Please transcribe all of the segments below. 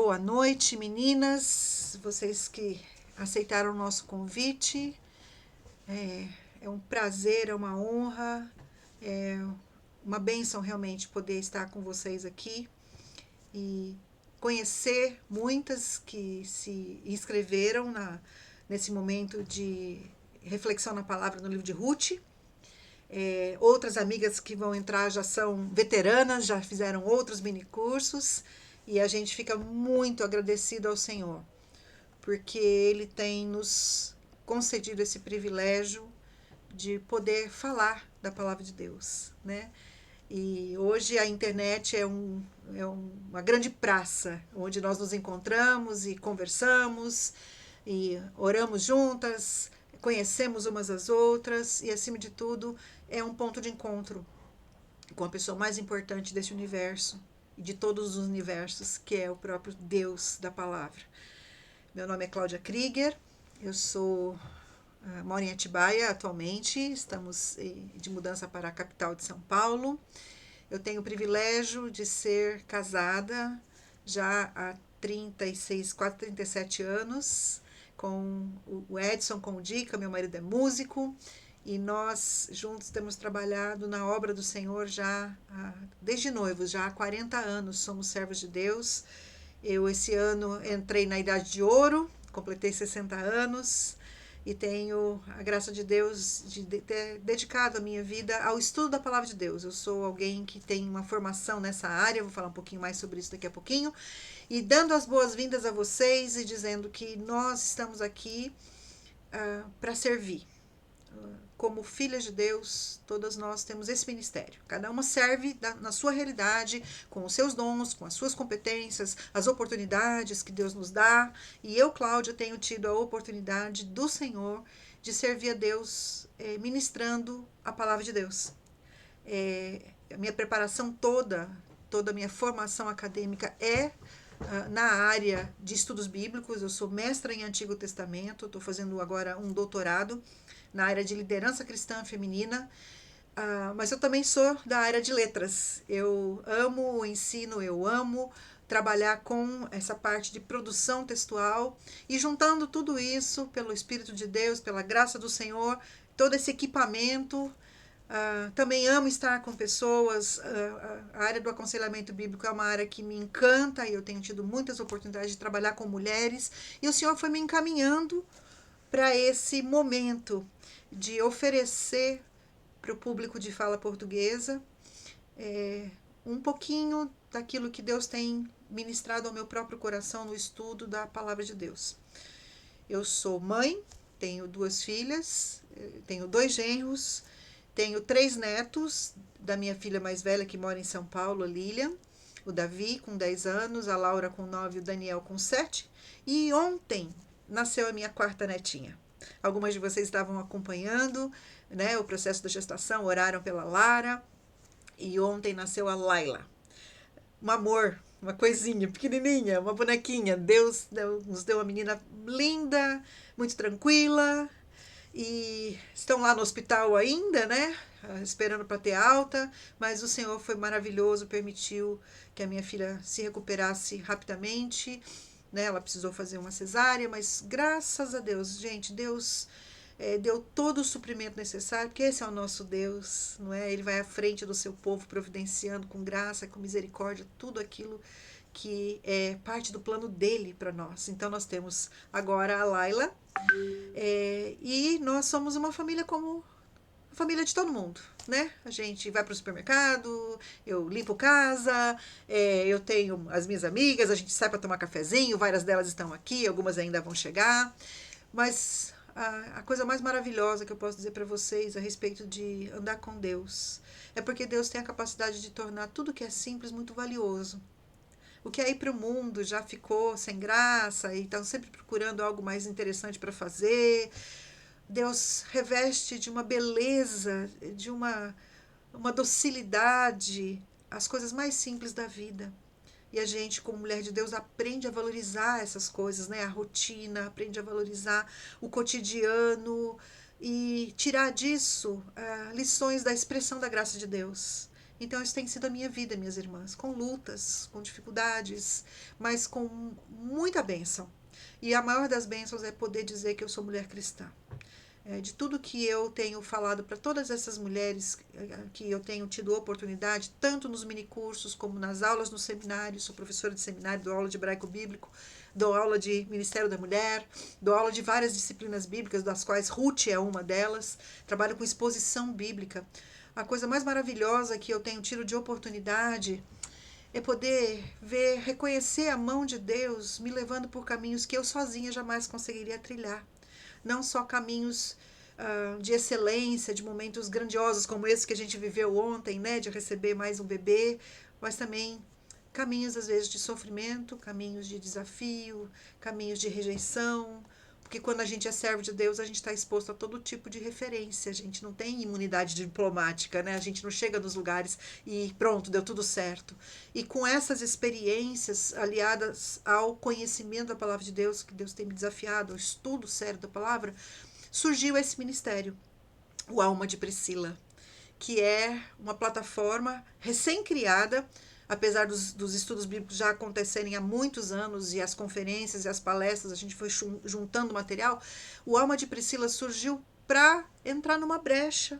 Boa noite, meninas, vocês que aceitaram o nosso convite. É um prazer, é uma honra, é uma bênção realmente poder estar com vocês aqui e conhecer muitas que se inscreveram nesse momento de reflexão na palavra no livro de Ruth. Outras amigas que vão entrar já são veteranas, já fizeram outros minicursos e a gente fica muito agradecido ao Senhor, porque Ele tem nos concedido esse privilégio de poder falar da palavra de Deus, né? E hoje a internet uma grande praça, onde nós nos encontramos e conversamos, e oramos juntas, conhecemos umas às outras, e acima de tudo, é um ponto de encontro com a pessoa mais importante desse universo, e de todos os universos, que é o próprio Deus da palavra. Meu nome é Cláudia Krieger, eu moro em Atibaia atualmente, estamos de mudança para a capital de São Paulo. Eu tenho o privilégio de ser casada já há 36, quase 37 anos, com o Edson, com o Dica, meu marido é músico, e nós juntos temos trabalhado na obra do Senhor desde noivos, já há 40 anos, somos servos de Deus. Eu esse ano entrei na idade de ouro, completei 60 anos e tenho a graça de Deus de ter dedicado a minha vida ao estudo da palavra de Deus. Eu sou alguém que tem uma formação nessa área, vou falar um pouquinho mais sobre isso daqui a pouquinho, e dando as boas-vindas a vocês e dizendo que nós estamos aqui para servir. Como filhas de Deus, todas nós temos esse ministério. Cada uma serve na sua realidade, com os seus dons, com as suas competências, as oportunidades que Deus nos dá. E eu, Cláudia, tenho tido a oportunidade do Senhor de servir a Deus ministrando a palavra de Deus. A minha preparação toda a minha formação acadêmica na área de estudos bíblicos. Eu sou mestra em Antigo Testamento, estou fazendo agora um doutorado na área de liderança cristã feminina, mas eu também sou da área de letras. Eu amo o ensino, eu amo trabalhar com essa parte de produção textual e juntando tudo isso pelo Espírito de Deus, pela graça do Senhor, todo esse equipamento. Também amo estar com pessoas. A área do aconselhamento bíblico é uma área que me encanta e eu tenho tido muitas oportunidades de trabalhar com mulheres, e o Senhor foi me encaminhando para esse momento de oferecer para o público de fala portuguesa um pouquinho daquilo que Deus tem ministrado ao meu próprio coração no estudo da palavra de Deus. Eu sou mãe, tenho 2 filhas, tenho 2 genros, tenho 3 netos da minha filha mais velha que mora em São Paulo, a Lilian, o Davi com 10 anos, a Laura com 9 e o Daniel com 7. E ontem nasceu a minha 4ª netinha. Algumas de vocês estavam acompanhando, né, o processo da gestação, oraram pela Lara, e ontem nasceu a Laila. Um amor, uma coisinha pequenininha, uma bonequinha. Deus nos deu uma menina linda, muito tranquila, e estão lá no hospital ainda, né, esperando para ter alta, mas o Senhor foi maravilhoso, permitiu que a minha filha se recuperasse rapidamente, né? Ela precisou fazer uma cesárea, mas graças a Deus, gente, Deus deu todo o suprimento necessário, porque esse é o nosso Deus, não é? Ele vai à frente do seu povo, providenciando com graça, com misericórdia, tudo aquilo que é parte do plano dele para nós. Então nós temos agora a Laila, e nós somos uma família como a família de todo mundo, né? A gente vai para o supermercado, eu limpo casa, eu tenho as minhas amigas, a gente sai para tomar cafezinho, várias delas estão aqui, algumas ainda vão chegar, mas a coisa mais maravilhosa que eu posso dizer para vocês a respeito de andar com Deus é porque Deus tem a capacidade de tornar tudo que é simples muito valioso. O que aí para o mundo já ficou sem graça e estão sempre procurando algo mais interessante para fazer, Deus reveste de uma beleza, de uma docilidade as coisas mais simples da vida. E a gente, como mulher de Deus, aprende a valorizar essas coisas, né? A rotina, aprende a valorizar o cotidiano e tirar disso lições da expressão da graça de Deus. Então, isso tem sido a minha vida, minhas irmãs, com lutas, com dificuldades, mas com muita bênção. E a maior das bênçãos é poder dizer que eu sou mulher cristã. De tudo que eu tenho falado para todas essas mulheres que eu tenho tido oportunidade, tanto nos minicursos como nas aulas no seminário, sou professora de seminário, dou aula de hebraico bíblico, dou aula de Ministério da Mulher, dou aula de várias disciplinas bíblicas, das quais Ruth é uma delas, trabalho com exposição bíblica. A coisa mais maravilhosa que eu tenho tido de oportunidade é poder ver, reconhecer a mão de Deus me levando por caminhos que eu sozinha jamais conseguiria trilhar. Não só caminhos de excelência, de momentos grandiosos como esse que a gente viveu ontem, né, de receber mais um bebê, mas também caminhos às vezes de sofrimento, caminhos de desafio, caminhos de rejeição, porque quando a gente é servo de Deus, a gente está exposto a todo tipo de referência, a gente não tem imunidade diplomática, né? A gente não chega nos lugares e pronto, deu tudo certo. E com essas experiências aliadas ao conhecimento da palavra de Deus, que Deus tem me desafiado, ao estudo sério da palavra, surgiu esse ministério, o Alma de Priscila, que é uma plataforma recém-criada, apesar dos estudos bíblicos já acontecerem há muitos anos e as conferências e as palestras, a gente foi juntando material, o Alma de Priscila surgiu para entrar numa brecha,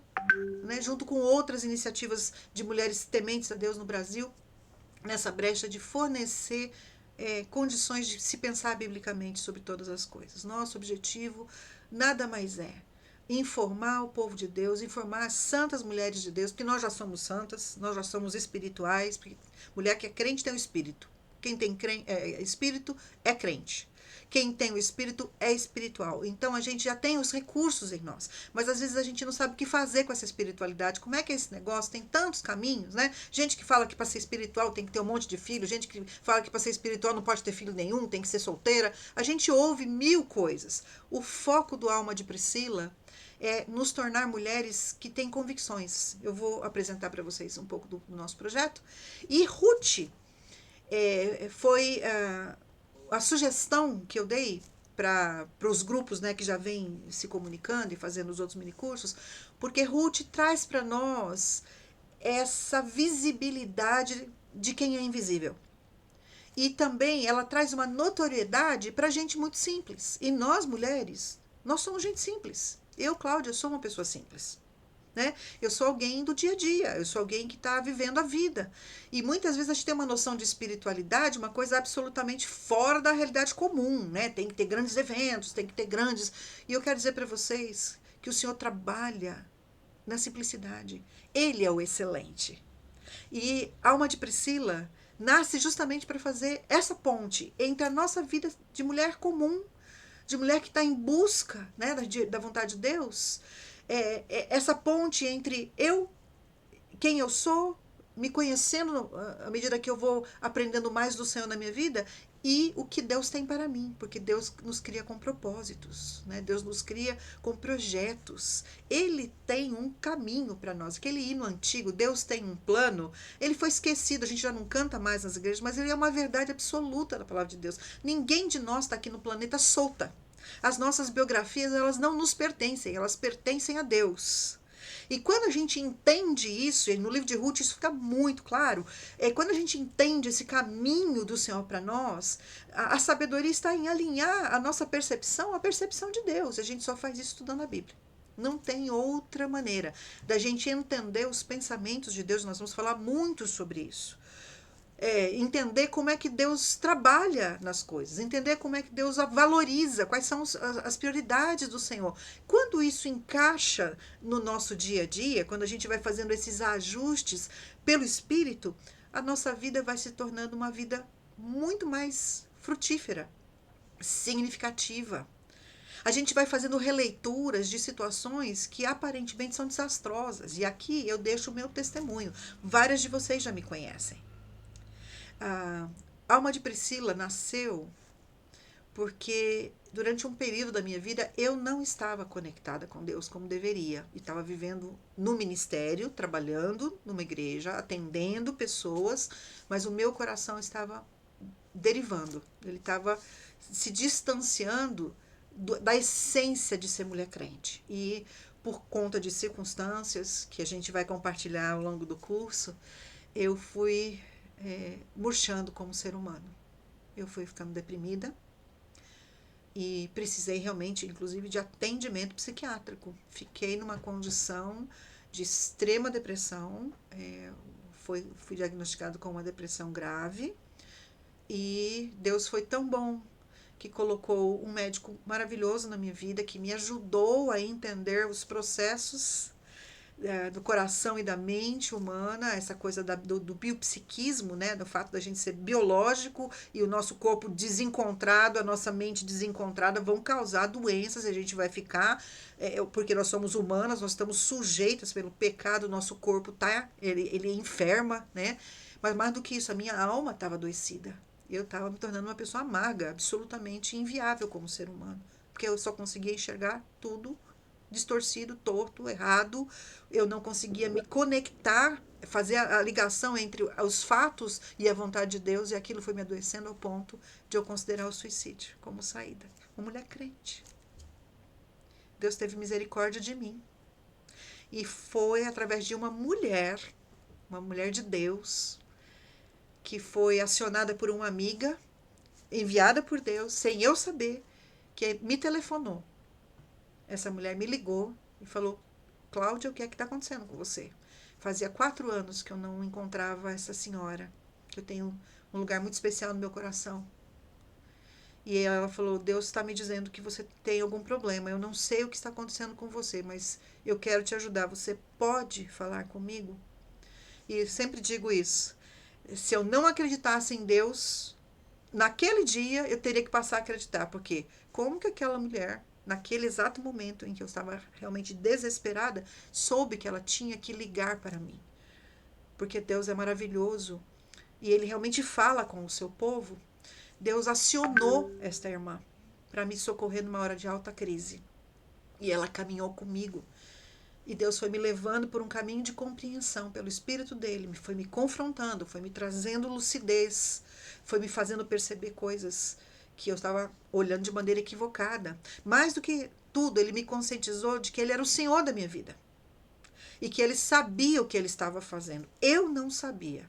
né, junto com outras iniciativas de mulheres tementes a Deus no Brasil, nessa brecha de fornecer condições de se pensar biblicamente sobre todas as coisas. Nosso objetivo nada mais é informar o povo de Deus, informar as santas mulheres de Deus, porque nós já somos santas, nós já somos espirituais, porque mulher que é crente tem o espírito. Quem tem espírito é crente. Quem tem o espírito é espiritual. Então a gente já tem os recursos em nós, mas às vezes a gente não sabe o que fazer com essa espiritualidade. Como é que é esse negócio? Tem tantos caminhos, né? Gente que fala que para ser espiritual tem que ter um monte de filho, gente que fala que para ser espiritual não pode ter filho nenhum, tem que ser solteira. A gente ouve mil coisas. O foco do Alma de Priscila é nos tornar mulheres que têm convicções. Eu vou apresentar para vocês um pouco do nosso projeto. E Ruth foi a sugestão que eu dei para os grupos, né, que já vêm se comunicando e fazendo os outros minicursos, porque Ruth traz para nós essa visibilidade de quem é invisível. E também ela traz uma notoriedade para gente muito simples. E nós, mulheres, nós somos gente simples. Eu, Cláudia, sou uma pessoa simples. Né? Eu sou alguém do dia a dia, eu sou alguém que está vivendo a vida. E muitas vezes a gente tem uma noção de espiritualidade, uma coisa absolutamente fora da realidade comum, né? Tem que ter grandes eventos, tem que ter grandes... E eu quero dizer para vocês que o Senhor trabalha na simplicidade. Ele é o excelente. E Alma de Priscila nasce justamente para fazer essa ponte entre a nossa vida de mulher comum, de mulher que está em busca, né, da vontade de Deus, essa ponte entre quem eu sou, me conhecendo à medida que eu vou aprendendo mais do Senhor na minha vida, e o que Deus tem para mim, porque Deus nos cria com propósitos, né? Deus nos cria com projetos. Ele tem um caminho para nós. Aquele hino antigo, Deus tem um plano, ele foi esquecido, a gente já não canta mais nas igrejas, mas ele é uma verdade absoluta da palavra de Deus. Ninguém de nós está aqui no planeta solta. As nossas biografias, elas não nos pertencem, elas pertencem a Deus. E quando a gente entende isso, e no livro de Ruth isso fica muito claro, quando a gente entende esse caminho do Senhor para nós, a sabedoria está em alinhar a nossa percepção à percepção de Deus. A gente só faz isso estudando a Bíblia. Não tem outra maneira da gente entender os pensamentos de Deus. Nós vamos falar muito sobre isso. Entender como é que Deus trabalha nas coisas, entender como é que Deus valoriza, quais são as prioridades do Senhor. Quando isso encaixa no nosso dia a dia, quando a gente vai fazendo esses ajustes pelo Espírito, a nossa vida vai se tornando uma vida muito mais frutífera, significativa. A gente vai fazendo releituras de situações que aparentemente são desastrosas. E aqui eu deixo o meu testemunho. Várias de vocês já me conhecem. A Alma de Priscila nasceu porque durante um período da minha vida eu não estava conectada com Deus como deveria. E estava vivendo no ministério, trabalhando numa igreja, atendendo pessoas, mas o meu coração estava derivando. Ele estava se distanciando da essência de ser mulher crente. E por conta de circunstâncias que a gente vai compartilhar ao longo do curso, eu fui murchando como ser humano. Eu fui ficando deprimida e precisei realmente, inclusive, de atendimento psiquiátrico. Fiquei numa condição de extrema depressão, fui diagnosticado com uma depressão grave e Deus foi tão bom que colocou um médico maravilhoso na minha vida, que me ajudou a entender os processos do coração e da mente humana, essa coisa do biopsiquismo, né, do fato da gente ser biológico e o nosso corpo desencontrado, a nossa mente desencontrada vão causar doenças e a gente vai ficar, porque nós somos humanas, nós estamos sujeitas pelo pecado, nosso corpo ele enferma, né? Mas mais do que isso, a minha alma estava adoecida. Eu estava me tornando uma pessoa amarga, absolutamente inviável como ser humano, porque eu só conseguia enxergar tudo distorcido, torto, errado. Eu não conseguia me conectar, fazer a ligação entre os fatos e a vontade de Deus, e aquilo foi me adoecendo ao ponto de eu considerar o suicídio como saída. Uma mulher crente. Deus teve misericórdia de mim. E foi através de uma mulher de Deus, que foi acionada por uma amiga, enviada por Deus, sem eu saber, que me telefonou. Essa mulher me ligou e falou: Cláudia, o que é que está acontecendo com você? Fazia 4 anos que eu não encontrava essa senhora, que eu tenho um lugar muito especial no meu coração. E ela falou: Deus está me dizendo que você tem algum problema. Eu não sei o que está acontecendo com você, mas eu quero te ajudar. Você pode falar comigo? E eu sempre digo isso. Se eu não acreditasse em Deus, naquele dia eu teria que passar a acreditar. Porque como que aquela mulher, naquele exato momento em que eu estava realmente desesperada, soube que ela tinha que ligar para mim? Porque Deus é maravilhoso e Ele realmente fala com o seu povo. Deus acionou esta irmã para me socorrer numa hora de alta crise. E ela caminhou comigo. E Deus foi me levando por um caminho de compreensão pelo Espírito dele, foi me confrontando, foi me trazendo lucidez, foi me fazendo perceber coisas que eu estava olhando de maneira equivocada. Mais do que tudo, ele me conscientizou de que ele era o Senhor da minha vida e que ele sabia o que ele estava fazendo. Eu não sabia,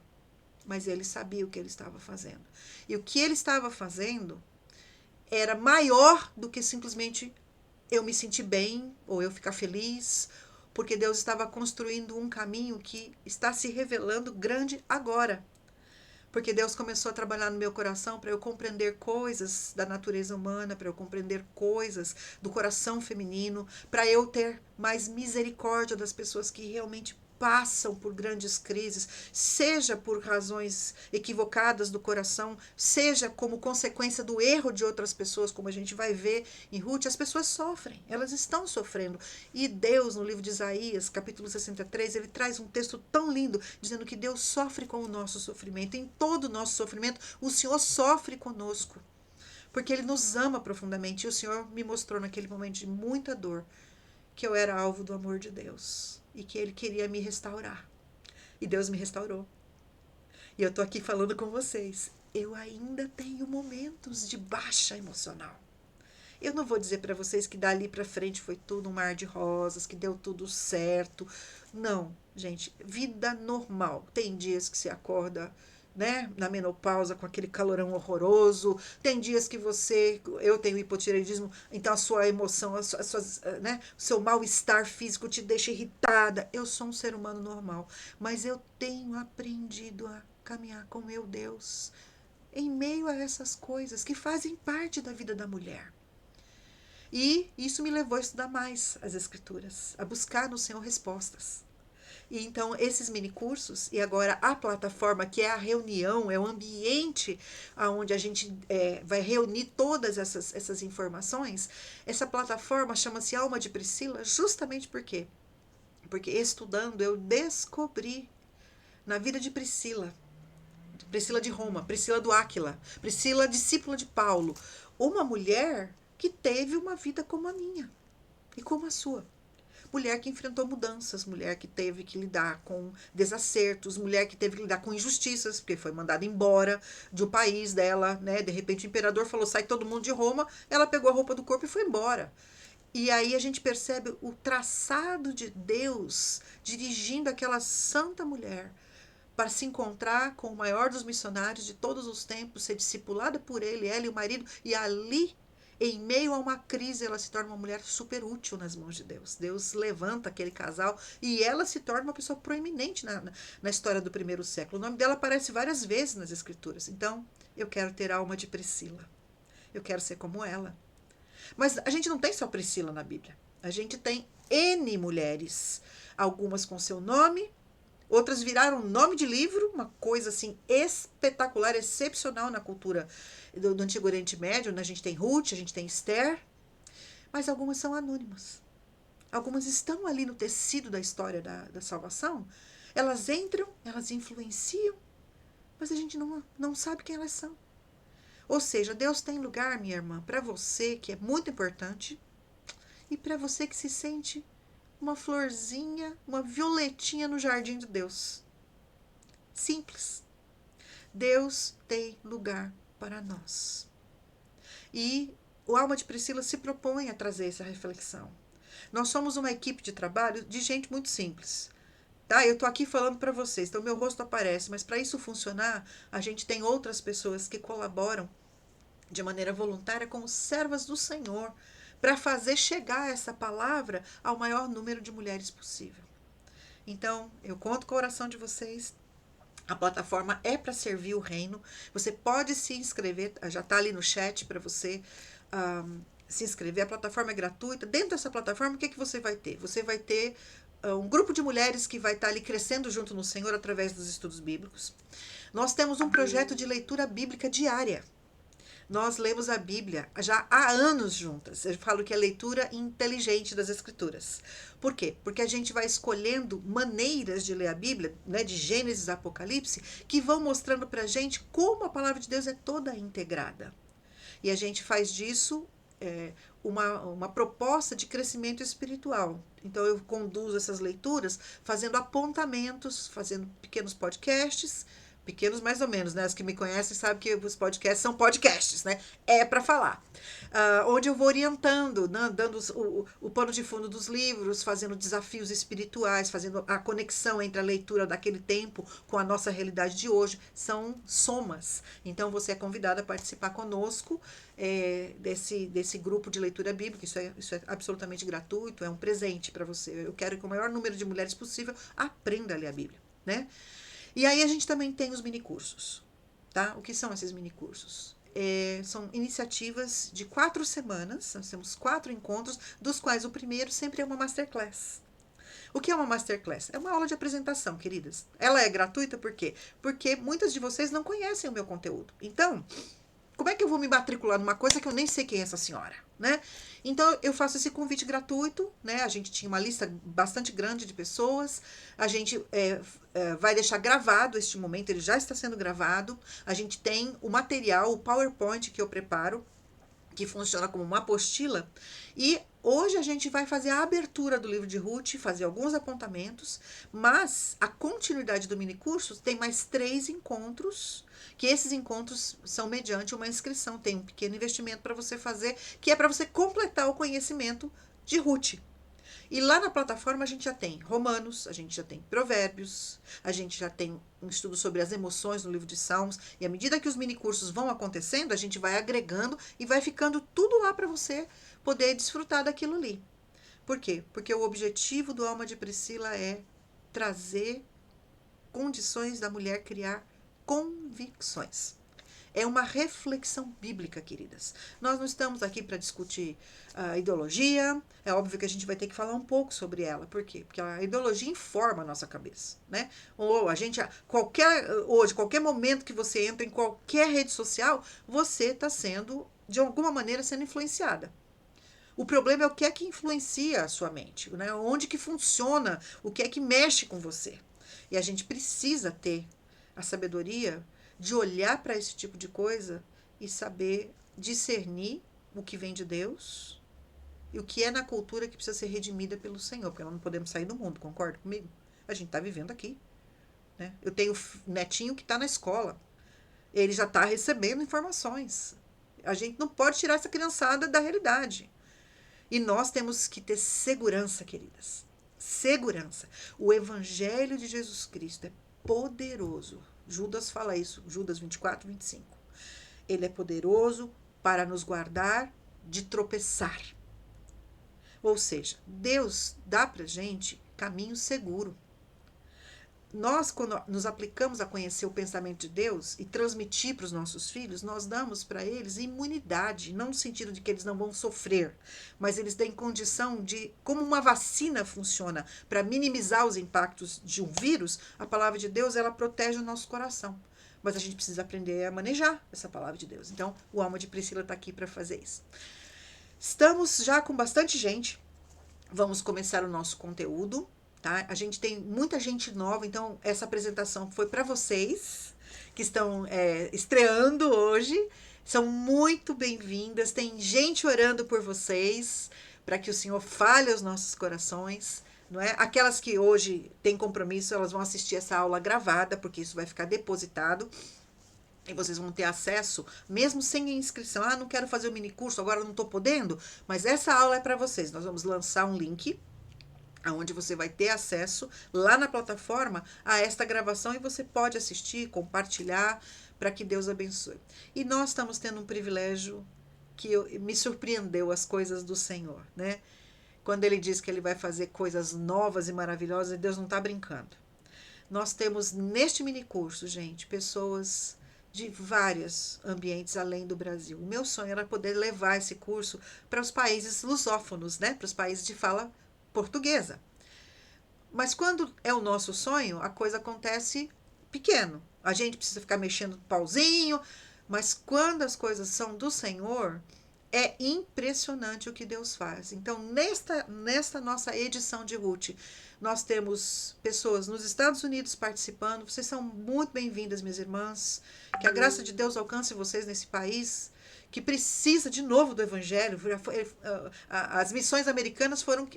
mas ele sabia o que ele estava fazendo. E o que ele estava fazendo era maior do que simplesmente eu me sentir bem ou eu ficar feliz, porque Deus estava construindo um caminho que está se revelando grande agora. Porque Deus começou a trabalhar no meu coração para eu compreender coisas da natureza humana, para eu compreender coisas do coração feminino, para eu ter mais misericórdia das pessoas que realmente passam por grandes crises, seja por razões equivocadas do coração, seja como consequência do erro de outras pessoas, como a gente vai ver em Ruth. As pessoas sofrem, elas estão sofrendo. E Deus, no livro de Isaías, capítulo 63, ele traz um texto tão lindo, dizendo que Deus sofre com o nosso sofrimento. Em todo o nosso sofrimento, o Senhor sofre conosco, porque Ele nos ama profundamente. E o Senhor me mostrou naquele momento de muita dor que eu era alvo do amor de Deus e que Ele queria me restaurar. E Deus me restaurou. E eu tô aqui falando com vocês. Eu ainda tenho momentos de baixa emocional. Eu não vou dizer para vocês que dali para frente foi tudo um mar de rosas, que deu tudo certo. Não, gente, vida normal. Tem dias que você acorda, né, na menopausa com aquele calorão horroroso. Tem dias que eu tenho hipotireoidismo, então a sua emoção, né, o seu mal-estar físico te deixa irritada. Eu sou um ser humano normal, mas eu tenho aprendido a caminhar com meu Deus em meio a essas coisas que fazem parte da vida da mulher. E isso me levou a estudar mais as Escrituras, a buscar no Senhor respostas. E então, esses minicursos, e agora a plataforma, que é a reunião, é o ambiente onde a gente vai reunir todas essas informações, essa plataforma chama-se Alma de Priscila, justamente por quê? Porque estudando eu descobri na vida de Priscila de Roma, Priscila do Áquila, Priscila, discípula de Paulo, uma mulher que teve uma vida como a minha e como a sua. Mulher que enfrentou mudanças, mulher que teve que lidar com desacertos, mulher que teve que lidar com injustiças, porque foi mandada embora do país dela, né? De repente o imperador falou: sai todo mundo de Roma, ela pegou a roupa do corpo e foi embora. E aí a gente percebe o traçado de Deus dirigindo aquela santa mulher para se encontrar com o maior dos missionários de todos os tempos, ser discipulada por ele, ela e o marido, e ali, em meio a uma crise, ela se torna uma mulher super útil nas mãos de Deus. Deus levanta aquele casal e ela se torna uma pessoa proeminente na história do primeiro século. O nome dela aparece várias vezes nas Escrituras. Então, eu quero ter a alma de Priscila. Eu quero ser como ela. Mas a gente não tem só Priscila na Bíblia. A gente tem N mulheres. Algumas com seu nome, outras viraram nome de livro, uma coisa assim espetacular, excepcional na cultura do Antigo Oriente Médio. Né? A gente tem Ruth, a gente tem Esther, mas algumas são anônimas. Algumas estão ali no tecido da história da salvação. Elas entram, elas influenciam, mas a gente não sabe quem elas são. Ou seja, Deus tem lugar, minha irmã, para você, que é muito importante, e para você que se sente uma florzinha, uma violetinha no jardim de Deus. Simples. Deus tem lugar para nós. E o Alma de Priscila se propõe a trazer essa reflexão. Nós somos uma equipe de trabalho de gente muito simples. Tá? Eu estou aqui falando para vocês, então meu rosto aparece, mas para isso funcionar, a gente tem outras pessoas que colaboram de maneira voluntária como servas do Senhor, para fazer chegar essa palavra ao maior número de mulheres possível. Então, eu conto com a oração de vocês. A plataforma é para servir o reino. Você pode se inscrever, já está ali no chat para você se inscrever. A plataforma é gratuita. Dentro dessa plataforma, o que, que você vai ter? Você vai ter um grupo de mulheres que vai estar ali crescendo junto no Senhor através dos estudos bíblicos. Nós temos um projeto de leitura bíblica diária. Nós lemos a Bíblia já há anos juntas. Eu falo que é a leitura inteligente das Escrituras. Por quê? Porque a gente vai escolhendo maneiras de ler a Bíblia, né, de Gênesis a Apocalipse, que vão mostrando pra gente como a palavra de Deus é toda integrada. E a gente faz disso uma proposta de crescimento espiritual. Então eu conduzo essas leituras fazendo apontamentos, fazendo pequenos podcasts, pequenos mais ou menos, né? As que me conhecem sabem que os podcasts são podcasts, né? É para falar. Onde eu vou orientando, né? Dando o pano de fundo dos livros, fazendo desafios espirituais, fazendo a conexão entre a leitura daquele tempo com a nossa realidade de hoje. São somas. Então você é convidado a participar conosco desse grupo de leitura bíblica. Isso é absolutamente gratuito, é um presente para você. Eu quero que o maior número de mulheres possível aprenda a ler a Bíblia, né? E aí a gente também tem os minicursos, tá? O que são esses minicursos? São iniciativas de 4 semanas, nós temos 4 encontros, dos quais o primeiro sempre é uma masterclass. O que é uma masterclass? É uma aula de apresentação, queridas. Ela é gratuita por quê? Porque muitas de vocês não conhecem o meu conteúdo. Então, como é que eu vou me matricular numa coisa que eu nem sei quem é essa senhora, né? Então, eu faço esse convite gratuito, né? A gente tinha uma lista bastante grande de pessoas. A gente vai deixar gravado este momento, ele já está sendo gravado. A gente tem o material, o PowerPoint que eu preparo, que funciona como uma apostila. E hoje a gente vai fazer a abertura do livro de Ruth, fazer alguns apontamentos, mas a continuidade do minicurso tem mais 3 encontros, que esses encontros são mediante uma inscrição, tem um pequeno investimento para você fazer, que é para você completar o conhecimento de Ruth. E lá na plataforma a gente já tem Romanos, a gente já tem Provérbios, a gente já tem um estudo sobre as emoções no livro de Salmos, e à medida que os minicursos vão acontecendo, a gente vai agregando e vai ficando tudo lá para você poder desfrutar daquilo ali. Por quê? Porque o objetivo do Alma de Priscila é trazer condições da mulher criar convicções. É uma reflexão bíblica, queridas. Nós não estamos aqui para discutir a ideologia. É óbvio que a gente vai ter que falar um pouco sobre ela. Por quê? Porque a ideologia informa a nossa cabeça, né? Ou a gente, qualquer momento que você entra em qualquer rede social, você está sendo, de alguma maneira, sendo influenciada. O problema é o que é que influencia a sua mente, né? Onde que funciona, o que é que mexe com você. E a gente precisa ter a sabedoria de olhar para esse tipo de coisa e saber discernir o que vem de Deus e o que é na cultura que precisa ser redimida pelo Senhor, porque nós não podemos sair do mundo, concorda comigo? A gente está vivendo aqui, né? Eu tenho um netinho que está na escola, ele já está recebendo informações. A gente não pode tirar essa criançada da realidade. E nós temos que ter segurança, queridas. Segurança. O Evangelho de Jesus Cristo é poderoso. Judas fala isso, Judas 24, 25. Ele é poderoso para nos guardar de tropeçar. Ou seja, Deus dá pra gente caminho seguro. Nós, quando nos aplicamos a conhecer o pensamento de Deus e transmitir para os nossos filhos, nós damos para eles imunidade, não no sentido de que eles não vão sofrer, mas eles têm condição de, como uma vacina funciona para minimizar os impactos de um vírus, a palavra de Deus, ela protege o nosso coração. Mas a gente precisa aprender a manejar essa palavra de Deus. Então, o Alma de Priscila está aqui para fazer isso. Estamos já com bastante gente. Vamos começar o nosso conteúdo. Tá? A gente tem muita gente nova, então essa apresentação foi para vocês que estão estreando hoje. São muito bem-vindas. Tem gente orando por vocês para que o Senhor fale aos nossos corações. Não é? Aquelas que hoje têm compromisso, elas vão assistir essa aula gravada, porque isso vai ficar depositado. E vocês vão ter acesso, mesmo sem inscrição. Ah, não quero fazer o mini curso, agora não estou podendo. Mas essa aula é para vocês. Nós vamos lançar um link onde você vai ter acesso lá na plataforma a esta gravação e você pode assistir, compartilhar, para que Deus abençoe. E nós estamos tendo um privilégio que me surpreendeu, as coisas do Senhor, né? Quando Ele diz que Ele vai fazer coisas novas e maravilhosas, Deus não está brincando. Nós temos neste mini curso, gente, pessoas de vários ambientes além do Brasil. O meu sonho era poder levar esse curso para os países lusófonos, né? Para os países de fala portuguesa. Mas quando é o nosso sonho, a coisa acontece pequeno. A gente precisa ficar mexendo o pauzinho, mas quando as coisas são do Senhor, é impressionante o que Deus faz. Então, nesta nossa edição de Ruth, nós temos pessoas nos Estados Unidos participando. Vocês são muito bem-vindas, minhas irmãs. Que a graça de Deus alcance vocês nesse país que precisa de novo do Evangelho. As missões americanas foram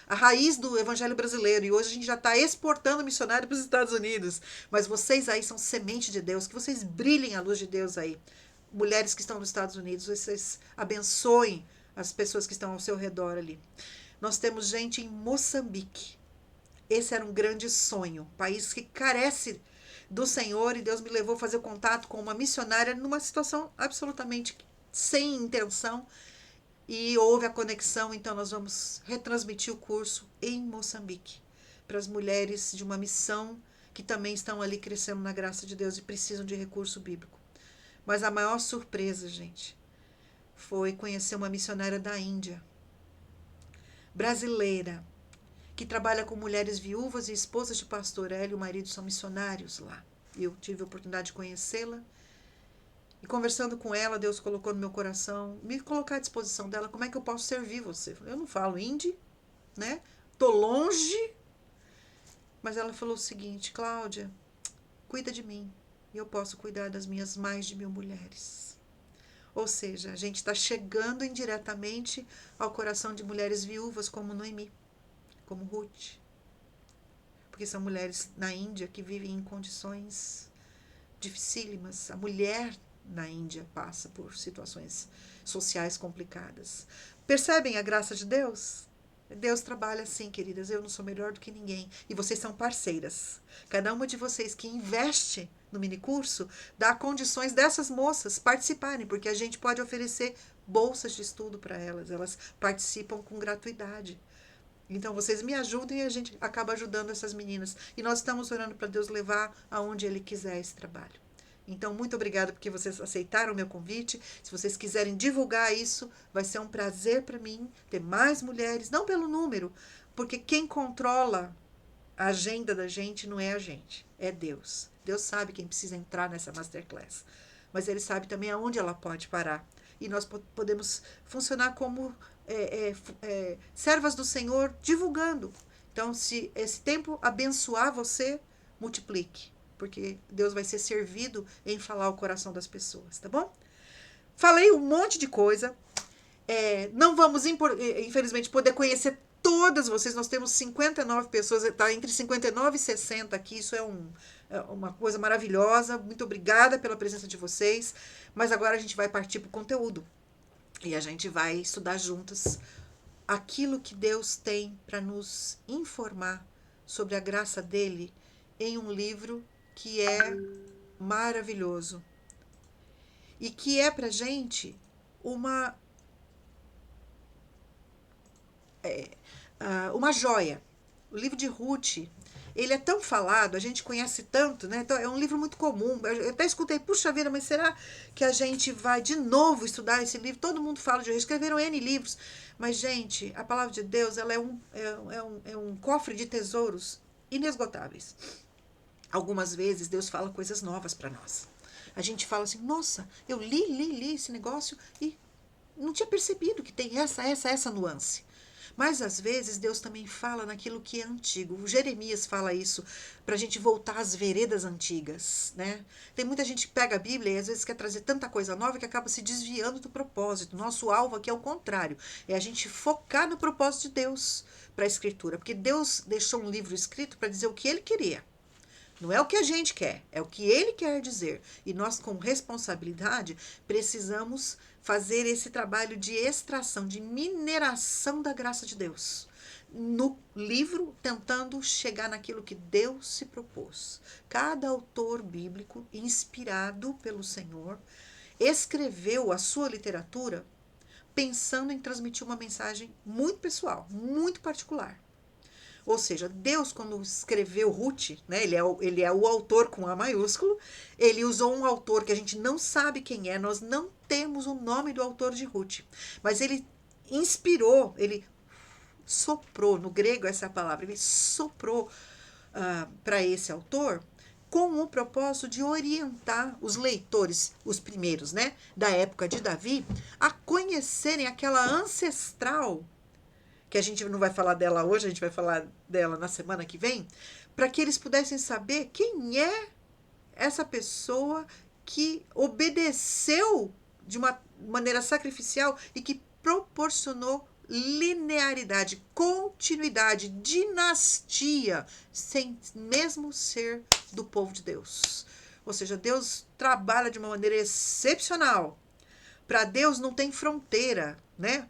a raiz do Evangelho brasileiro, e hoje a gente já está exportando missionário para os Estados Unidos. Mas vocês aí são semente de Deus, que vocês brilhem a luz de Deus aí. Mulheres que estão nos Estados Unidos, vocês abençoem as pessoas que estão ao seu redor ali. Nós temos gente em Moçambique. Esse era um grande sonho, país que carece do Senhor, e Deus me levou a fazer contato com uma missionária numa situação absolutamente sem intenção, e houve a conexão. Então nós vamos retransmitir o curso em Moçambique para as mulheres de uma missão que também estão ali crescendo na graça de Deus e precisam de recurso bíblico. Mas a maior surpresa, gente, foi conhecer uma missionária da Índia, brasileira, que trabalha com mulheres viúvas e esposas de pastor. Ela e o marido são missionários lá. Eu tive a oportunidade de conhecê-la. E conversando com ela, Deus colocou no meu coração, me colocar à disposição dela, como é que eu posso servir você? Eu não falo hindi, né? Tô longe. Mas ela falou o seguinte: Cláudia, cuida de mim, e eu posso cuidar das minhas mais de 1000 mulheres. Ou seja, a gente está chegando indiretamente ao coração de mulheres viúvas como Noemi, como Ruth. Porque são mulheres na Índia que vivem em condições dificílimas. A mulher na Índia passa por situações sociais complicadas. Percebem a graça de Deus? Deus trabalha assim, queridas. Eu não sou melhor do que ninguém. E vocês são parceiras. Cada uma de vocês que investe no minicurso dá condições dessas moças participarem, porque a gente pode oferecer bolsas de estudo para elas. Elas participam com gratuidade. Então, vocês me ajudem e a gente acaba ajudando essas meninas. E nós estamos orando para Deus levar aonde Ele quiser esse trabalho. Então, muito obrigada porque vocês aceitaram o meu convite. Se vocês quiserem divulgar isso, vai ser um prazer para mim ter mais mulheres, não pelo número, porque quem controla a agenda da gente não é a gente, é Deus. Deus sabe quem precisa entrar nessa masterclass, mas Ele sabe também aonde ela pode parar. E nós podemos funcionar como servas do Senhor, divulgando. Então, se esse tempo abençoar você, multiplique, porque Deus vai ser servido em falar o coração das pessoas, tá bom? Falei um monte de coisa. Não vamos, infelizmente, poder conhecer todas vocês. Nós temos 59 pessoas, está entre 59 e 60 aqui. Isso é uma coisa maravilhosa. Muito obrigada pela presença de vocês. Mas agora a gente vai partir para o conteúdo. E a gente vai estudar juntas aquilo que Deus tem para nos informar sobre a graça dele em um livro que é maravilhoso e que é para gente uma, uma joia. O livro de Ruth, ele é tão falado, a gente conhece tanto, né? Então, é um livro muito comum. Eu até escutei, puxa vida, mas será que a gente vai de novo estudar esse livro? Todo mundo fala de escreveram N livros. Mas, gente, a palavra de Deus, ela é um cofre de tesouros inesgotáveis. Algumas vezes Deus fala coisas novas para nós. A gente fala assim, nossa, eu li esse negócio e não tinha percebido que tem essa nuance. Mas às vezes Deus também fala naquilo que é antigo. O Jeremias fala isso para a gente voltar às veredas antigas, né? Tem muita gente que pega a Bíblia e às vezes quer trazer tanta coisa nova que acaba se desviando do propósito. Nosso alvo aqui é o contrário, é a gente focar no propósito de Deus para a Escritura, porque Deus deixou um livro escrito para dizer o que Ele queria. Não é o que a gente quer, é o que ele quer dizer. E nós, com responsabilidade, precisamos fazer esse trabalho de extração, de mineração da graça de Deus. No livro, tentando chegar naquilo que Deus se propôs. Cada autor bíblico, inspirado pelo Senhor, escreveu a sua literatura pensando em transmitir uma mensagem muito pessoal, muito particular. Ou seja, Deus, quando escreveu Ruth, né, ele é o autor com A maiúsculo, ele usou um autor que a gente não sabe quem é, nós não temos o nome do autor de Ruth, mas ele inspirou, ele soprou, no grego essa é a palavra, ele soprou para esse autor com o propósito de orientar os leitores, os primeiros, né, da época de Davi, a conhecerem aquela ancestral que a gente não vai falar dela hoje, a gente vai falar dela na semana que vem, para que eles pudessem saber quem é essa pessoa que obedeceu de uma maneira sacrificial e que proporcionou linearidade, continuidade, dinastia, sem mesmo ser do povo de Deus. Ou seja, Deus trabalha de uma maneira excepcional. Para Deus não tem fronteira, né?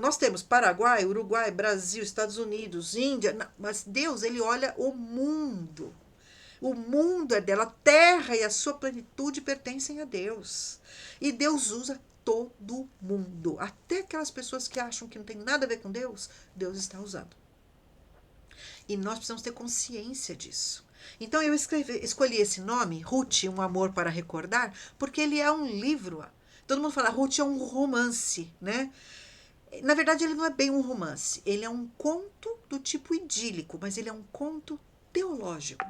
Nós temos Paraguai, Uruguai, Brasil, Estados Unidos, Índia, mas Deus, ele olha o mundo. O mundo é dela, a terra e a sua plenitude pertencem a Deus. E Deus usa todo mundo. Até aquelas pessoas que acham que não tem nada a ver com Deus, Deus está usando. E nós precisamos ter consciência disso. Então eu escolhi esse nome, Ruth, Um Amor para Recordar, porque ele é um livro. Todo mundo fala, Ruth é um romance, né? Na verdade, ele não é bem um romance. Ele é um conto do tipo idílico, mas ele é um conto teológico.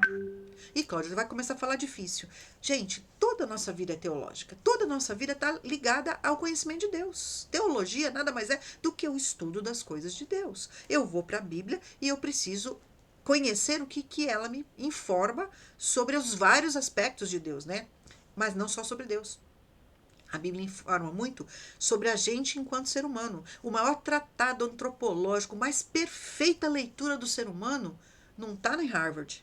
E Cláudia vai começar a falar difícil. Gente, toda a nossa vida é teológica. Toda a nossa vida está ligada ao conhecimento de Deus. Teologia nada mais é do que o estudo das coisas de Deus. Eu vou para a Bíblia e eu preciso conhecer o que ela me informa sobre os vários aspectos de Deus, né? Mas não só sobre Deus. A Bíblia informa muito sobre a gente enquanto ser humano. O maior tratado antropológico, mais perfeita leitura do ser humano, não está em Harvard,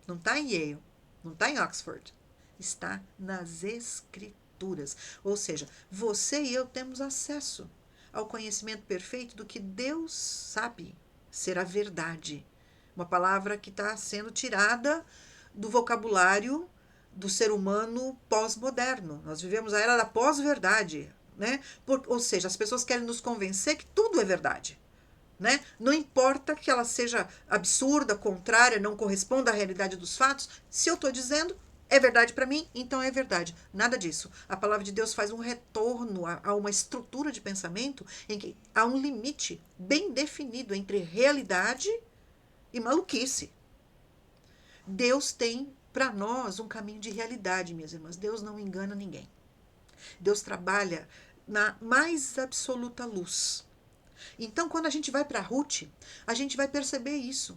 não está em Yale, não está em Oxford. Está nas Escrituras. Ou seja, você e eu temos acesso ao conhecimento perfeito do que Deus sabe ser a verdade. Uma palavra que está sendo tirada do vocabulário do ser humano pós-moderno. Nós vivemos a era da pós-verdade, né? Ou seja, as pessoas querem nos convencer que tudo é verdade, né? Não importa que ela seja absurda, contrária, não corresponda à realidade dos fatos. Se eu estou dizendo é verdade para mim, então é verdade. Nada disso. A palavra de Deus faz um retorno a uma estrutura de pensamento em que há um limite bem definido entre realidade e maluquice. Deus tem para nós um caminho de realidade, minhas irmãs. Deus não engana ninguém. Deus trabalha na mais absoluta luz. Então, quando a gente vai para Ruth, a gente vai perceber isso,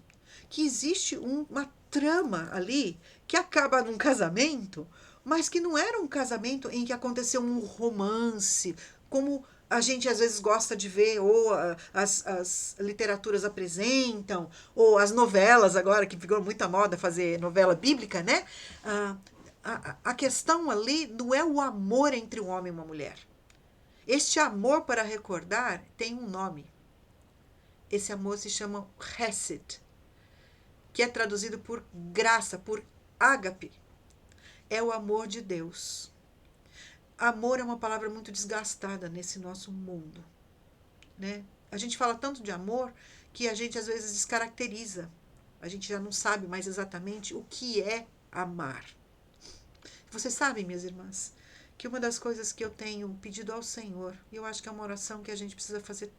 que existe uma trama ali que acaba num casamento, mas que não era um casamento em que aconteceu um romance, como a gente às vezes gosta de ver, ou as literaturas apresentam, ou as novelas agora, que ficou muita moda fazer novela bíblica, né? A questão ali não é o amor entre um homem e uma mulher. Este amor para recordar tem um nome. Esse amor se chama Hesed, que é traduzido por graça, por ágape. É o amor de Deus. Amor é uma palavra muito desgastada nesse nosso mundo, né? A gente fala tanto de amor que a gente às vezes descaracteriza. A gente já não sabe mais exatamente o que é amar. Vocês sabem, minhas irmãs, que uma das coisas que eu tenho pedido ao Senhor, e eu acho que é uma oração que a gente precisa fazer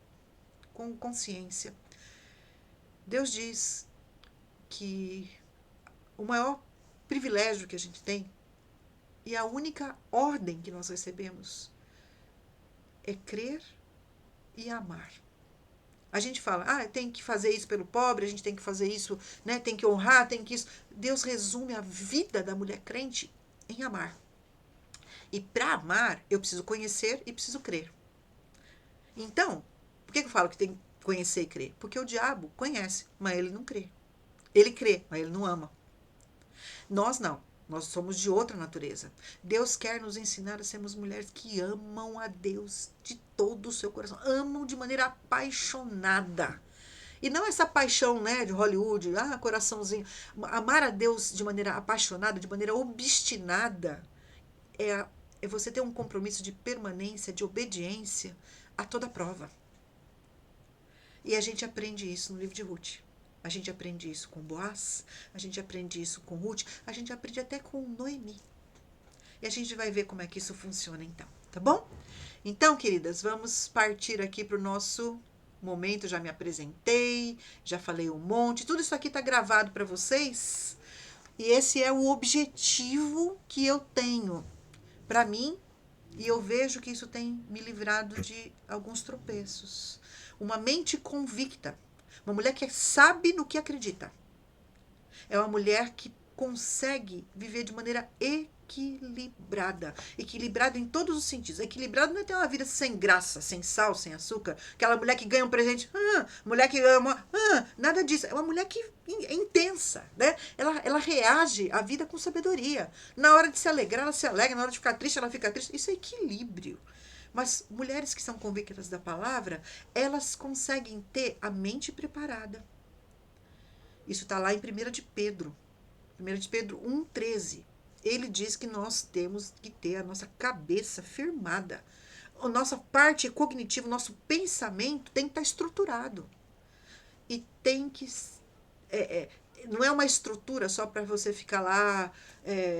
com consciência. Deus diz que o maior privilégio que a gente tem e a única ordem que nós recebemos é crer e amar. A gente fala, tem que fazer isso pelo pobre, a gente tem que fazer isso, né? Tem que honrar, tem que isso. Deus resume a vida da mulher crente em amar. E para amar, eu preciso conhecer e preciso crer. Então, por que eu falo que tem que conhecer e crer? Porque o diabo conhece, mas ele não crê. Ele crê, mas ele não ama. Nós não. Nós somos de outra natureza. Deus quer nos ensinar a sermos mulheres que amam a Deus de todo o seu coração. Amam de maneira apaixonada. E não essa paixão, né, de Hollywood, coraçãozinho. Amar a Deus de maneira apaixonada, de maneira obstinada, é você ter um compromisso de permanência, de obediência a toda prova. E a gente aprende isso no livro de Ruth. A gente aprende isso com Boaz, a gente aprende isso com Ruth, a gente aprende até com Noemi. E a gente vai ver como é que isso funciona então, tá bom? Então, queridas, vamos partir aqui para o nosso momento. Já me apresentei, já falei um monte, tudo isso aqui está gravado para vocês. E esse é o objetivo que eu tenho para mim, e eu vejo que isso tem me livrado de alguns tropeços. Uma mente convicta. Uma mulher que sabe no que acredita. É uma mulher que consegue viver de maneira equilibrada. Equilibrada em todos os sentidos. Equilibrada não é ter uma vida sem graça, sem sal, sem açúcar. Aquela mulher que ganha um presente, mulher que ama, nada disso. É uma mulher que é intensa, né? Ela reage à vida com sabedoria. Na hora de se alegrar, ela se alegra. Na hora de ficar triste, ela fica triste. Isso é equilíbrio. Mas mulheres que são convictas da palavra, elas conseguem ter a mente preparada. Isso está lá em 1 de Pedro. 1 de Pedro 1,13. Ele diz que nós temos que ter a nossa cabeça firmada. A nossa parte cognitiva, o nosso pensamento tem que estar estruturado. E tem que... não é uma estrutura só para você ficar lá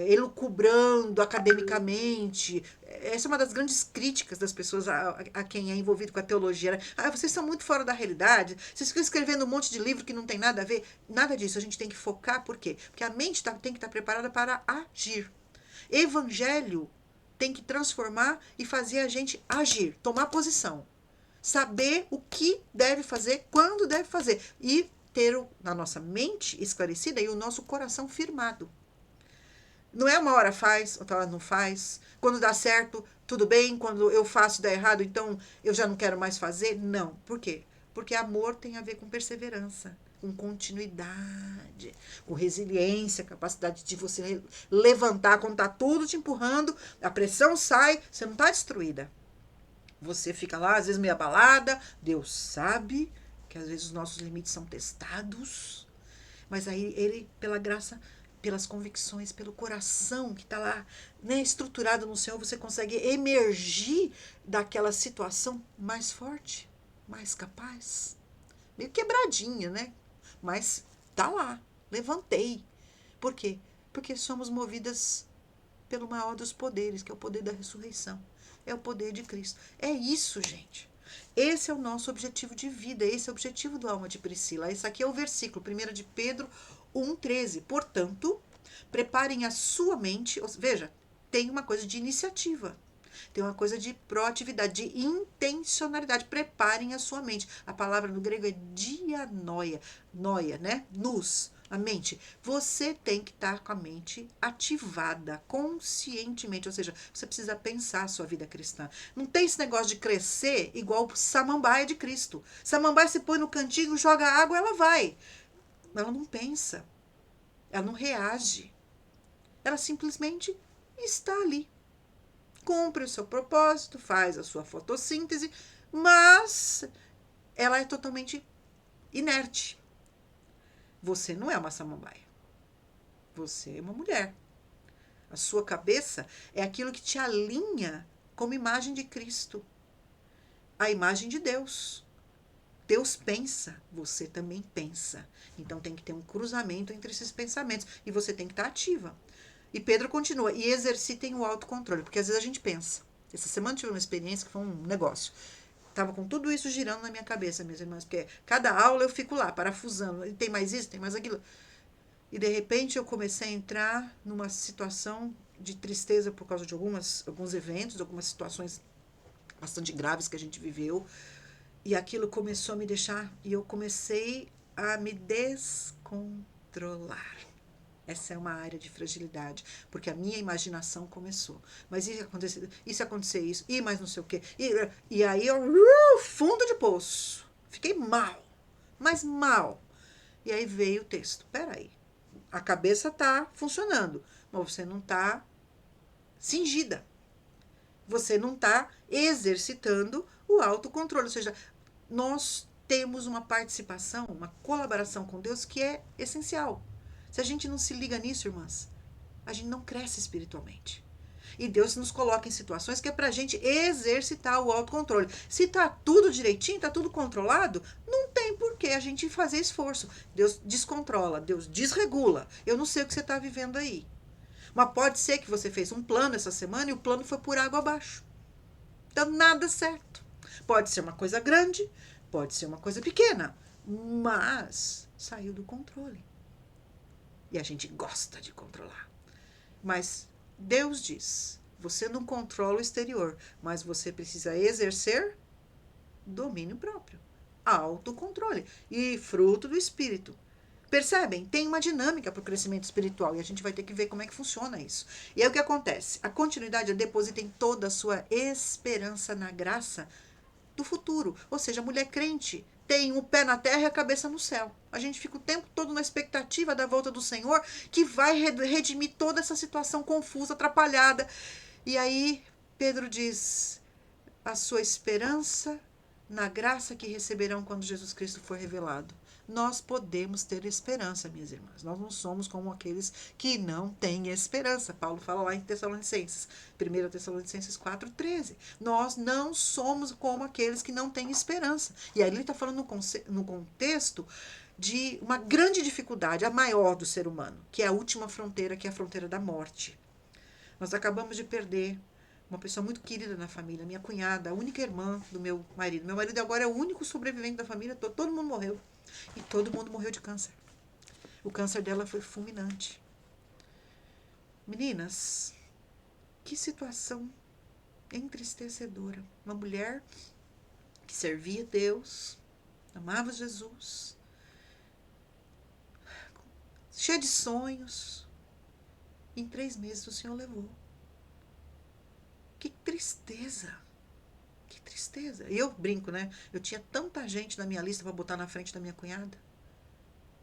elucubrando academicamente. Essa é uma das grandes críticas das pessoas a quem é envolvido com a teologia. Né? Vocês são muito fora da realidade, vocês ficam escrevendo um monte de livro que não tem nada a ver. Nada disso, a gente tem que focar. Por quê? Porque a mente tem que estar preparada para agir. Evangelho tem que transformar e fazer a gente agir, tomar posição. Saber o que deve fazer, quando deve fazer. E ter a nossa mente esclarecida e o nosso coração firmado. Não é uma hora faz, outra hora não faz. Quando dá certo, tudo bem. Quando eu faço e dá errado, então eu já não quero mais fazer. Não. Por quê? Porque amor tem a ver com perseverança, com continuidade, com resiliência, capacidade de você levantar quando está tudo te empurrando, a pressão sai, você não está destruída. Você fica lá, às vezes meio abalada. Deus sabe que às vezes os nossos limites são testados, mas aí ele, pela graça, pelas convicções, pelo coração que está lá, né, estruturado no Senhor, você consegue emergir daquela situação mais forte, mais capaz, meio quebradinha, né? Mas tá lá, levantei. Por quê? Porque somos movidas pelo maior dos poderes, que é o poder da ressurreição. É o poder de Cristo. É isso, gente. Esse é o nosso objetivo de vida, esse é o objetivo do Alma de Priscila. Esse aqui é o versículo 1 de Pedro 1,13. Portanto, preparem a sua mente, veja, tem uma coisa de iniciativa, tem uma coisa de proatividade, de intencionalidade. Preparem a sua mente. A palavra no grego é dianoia, noia, né? Nous. A mente, você tem que estar com a mente ativada, conscientemente, ou seja, você precisa pensar a sua vida cristã. Não tem esse negócio de crescer igual o samambaia de Cristo. Samambaia se põe no cantinho, joga água, ela vai. Ela não pensa, ela não reage, ela simplesmente está ali, cumpre o seu propósito, faz a sua fotossíntese, mas ela é totalmente inerte. Você não é uma samambaia. Você é uma mulher. A sua cabeça é aquilo que te alinha como imagem de Cristo, a imagem de Deus. Deus pensa, você também pensa. Então tem que ter um cruzamento entre esses pensamentos e você tem que estar ativa. E Pedro continua, e exercitem o autocontrole, porque às vezes a gente pensa. Essa semana eu tive uma experiência que foi um negócio. Tava com tudo isso girando na minha cabeça, minhas irmãs, porque cada aula eu fico lá, parafusando. E tem mais isso, tem mais aquilo. E de repente eu comecei a entrar numa situação de tristeza por causa de alguns eventos, algumas situações bastante graves que a gente viveu. E aquilo começou a me deixar, e eu comecei a me descontrolar. Essa é uma área de fragilidade, porque a minha imaginação começou. Mas e se acontecer isso? E mais não sei o quê. E aí eu, fundo de poço. Fiquei mal, mas mal. E aí veio o texto. Peraí, a cabeça tá funcionando, mas você não tá cingida. Você não tá exercitando o autocontrole. Ou seja, nós temos uma participação, uma colaboração com Deus que é essencial. Se a gente não se liga nisso, irmãs, a gente não cresce espiritualmente. E Deus nos coloca em situações que é pra gente exercitar o autocontrole. Se tá tudo direitinho, tá tudo controlado, não tem por que a gente fazer esforço. Deus descontrola, Deus desregula. Eu não sei o que você tá vivendo aí. Mas pode ser que você fez um plano essa semana e o plano foi por água abaixo. Então, nada certo. Pode ser uma coisa grande, pode ser uma coisa pequena, mas saiu do controle. E a gente gosta de controlar. Mas Deus diz, você não controla o exterior, mas você precisa exercer domínio próprio, autocontrole e fruto do Espírito. Percebem? Tem uma dinâmica para o crescimento espiritual e a gente vai ter que ver como é que funciona isso. E aí o que acontece? A continuidade deposita em toda a sua esperança na graça do futuro. Ou seja, a mulher crente tem o pé na terra e a cabeça no céu. A gente fica o tempo todo na expectativa da volta do Senhor, que vai redimir toda essa situação confusa, atrapalhada. E aí Pedro diz, a sua esperança na graça que receberão quando Jesus Cristo for revelado. Nós podemos ter esperança, minhas irmãs. Nós não somos como aqueles que não têm esperança. Paulo fala lá em Tessalonicenses, 1 Tessalonicenses 4,13. Nós não somos como aqueles que não têm esperança. E aí ele está falando no contexto de uma grande dificuldade, a maior do ser humano, que é a última fronteira, que é a fronteira da morte. Nós acabamos de perder uma pessoa muito querida na família, minha cunhada, a única irmã do meu marido. Meu marido agora é o único sobrevivente da família, todo mundo morreu. E todo mundo morreu de câncer. O câncer dela foi fulminante. Meninas, que situação entristecedora. Uma mulher que servia Deus, amava Jesus, cheia de sonhos. Em 3 meses o Senhor levou. Que tristeza. Que tristeza. E eu brinco, né? Eu tinha tanta gente na minha lista para botar na frente da minha cunhada.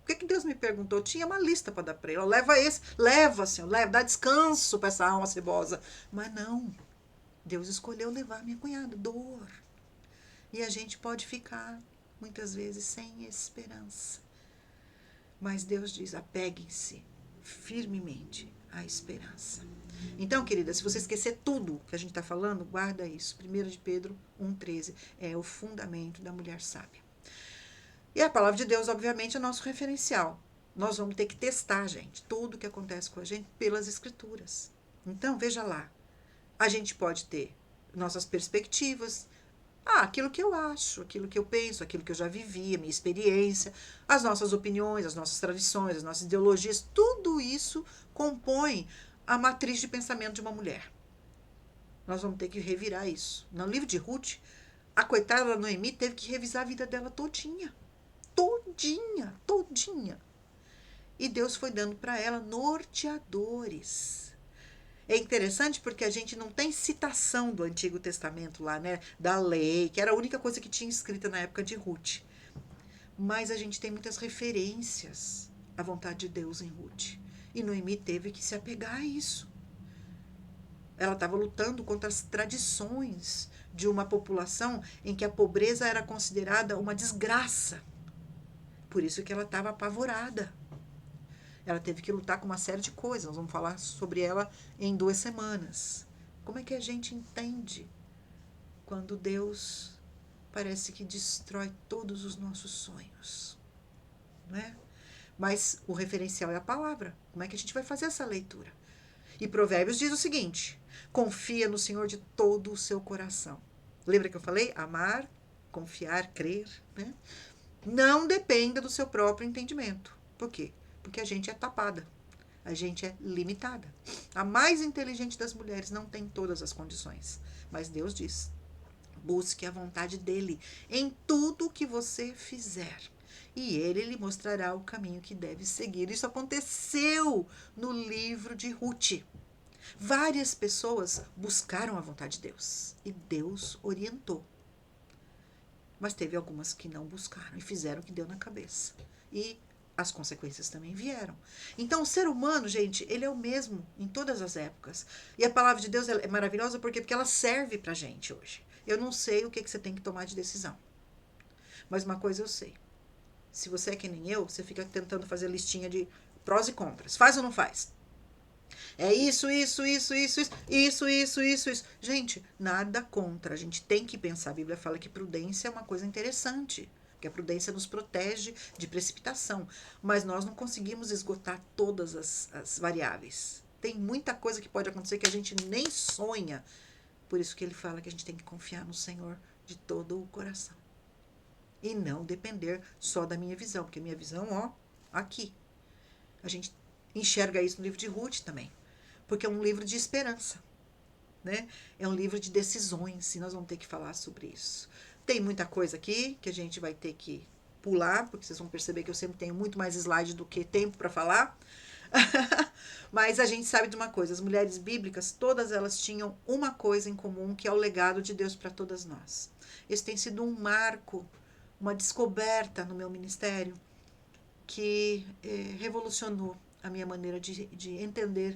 O que Deus me perguntou? Eu tinha uma lista para dar para ele. Leva esse, leva, Senhor, leva, dá descanso para essa alma cebosa. Mas não. Deus escolheu levar minha cunhada. Dor. E a gente pode ficar, muitas vezes, sem esperança. Mas Deus diz, apeguem-se firmemente à esperança. Então, querida, se você esquecer tudo que a gente está falando, guarda isso. 1 de Pedro 1,13 é o fundamento da mulher sábia. E a palavra de Deus, obviamente, é nosso referencial. Nós vamos ter que testar, gente, tudo que acontece com a gente pelas escrituras. Então, veja lá. A gente pode ter nossas perspectivas, aquilo que eu acho, aquilo que eu penso, aquilo que eu já vivi, a minha experiência, as nossas opiniões, as nossas tradições, as nossas ideologias, tudo isso compõe a matriz de pensamento de uma mulher. Nós vamos ter que revirar isso. No livro de Ruth, a coitada da Noemi teve que revisar a vida dela todinha. Todinha. E Deus foi dando para ela norteadores. É interessante porque a gente não tem citação do Antigo Testamento lá, né? Da lei, que era a única coisa que tinha escrita na época de Ruth. Mas a gente tem muitas referências à vontade de Deus em Ruth. E Noemi teve que se apegar a isso. Ela estava lutando contra as tradições de uma população em que a pobreza era considerada uma desgraça. Por isso que ela estava apavorada. Ela teve que lutar com uma série de coisas. Nós vamos falar sobre ela em 2 semanas. Como é que a gente entende quando Deus parece que destrói todos os nossos sonhos? Não é? Mas o referencial é a palavra. Como é que a gente vai fazer essa leitura? E Provérbios diz o seguinte: confia no Senhor de todo o seu coração. Lembra que eu falei? Amar, confiar, crer, né? Não dependa do seu próprio entendimento. Por quê? Porque a gente é tapada. A gente é limitada. A mais inteligente das mulheres não tem todas as condições. Mas Deus diz: busque a vontade dele em tudo que você fizer. E ele lhe mostrará o caminho que deve seguir. Isso aconteceu no livro de Ruth. Várias pessoas buscaram a vontade de Deus e Deus orientou. Mas teve algumas que não buscaram e fizeram o que deu na cabeça. E as consequências também vieram. Então, o ser humano, gente, ele é o mesmo em todas as épocas. E a palavra de Deus é maravilhosa porque ela serve pra gente hoje. Eu não sei o que você tem que tomar de decisão. Mas uma coisa eu sei. Se você é que nem eu, você fica tentando fazer listinha de prós e contras. Faz ou não faz? É isso. Gente, nada contra. A gente tem que pensar. A Bíblia fala que prudência é uma coisa interessante. Porque a prudência nos protege de precipitação. Mas nós não conseguimos esgotar todas as variáveis. Tem muita coisa que pode acontecer que a gente nem sonha. Por isso que ele fala que a gente tem que confiar no Senhor de todo o coração. E não depender só da minha visão. Porque a minha visão, ó, aqui. A gente enxerga isso no livro de Ruth também. Porque é um livro de esperança, né? É um livro de decisões, e nós vamos ter que falar sobre isso. Tem muita coisa aqui que a gente vai ter que pular, porque vocês vão perceber que eu sempre tenho muito mais slide do que tempo para falar. Mas a gente sabe de uma coisa, as mulheres bíblicas, todas elas tinham uma coisa em comum, que é o legado de Deus para todas nós. Esse tem sido um marco, uma descoberta no meu ministério, que revolucionou a minha maneira de entender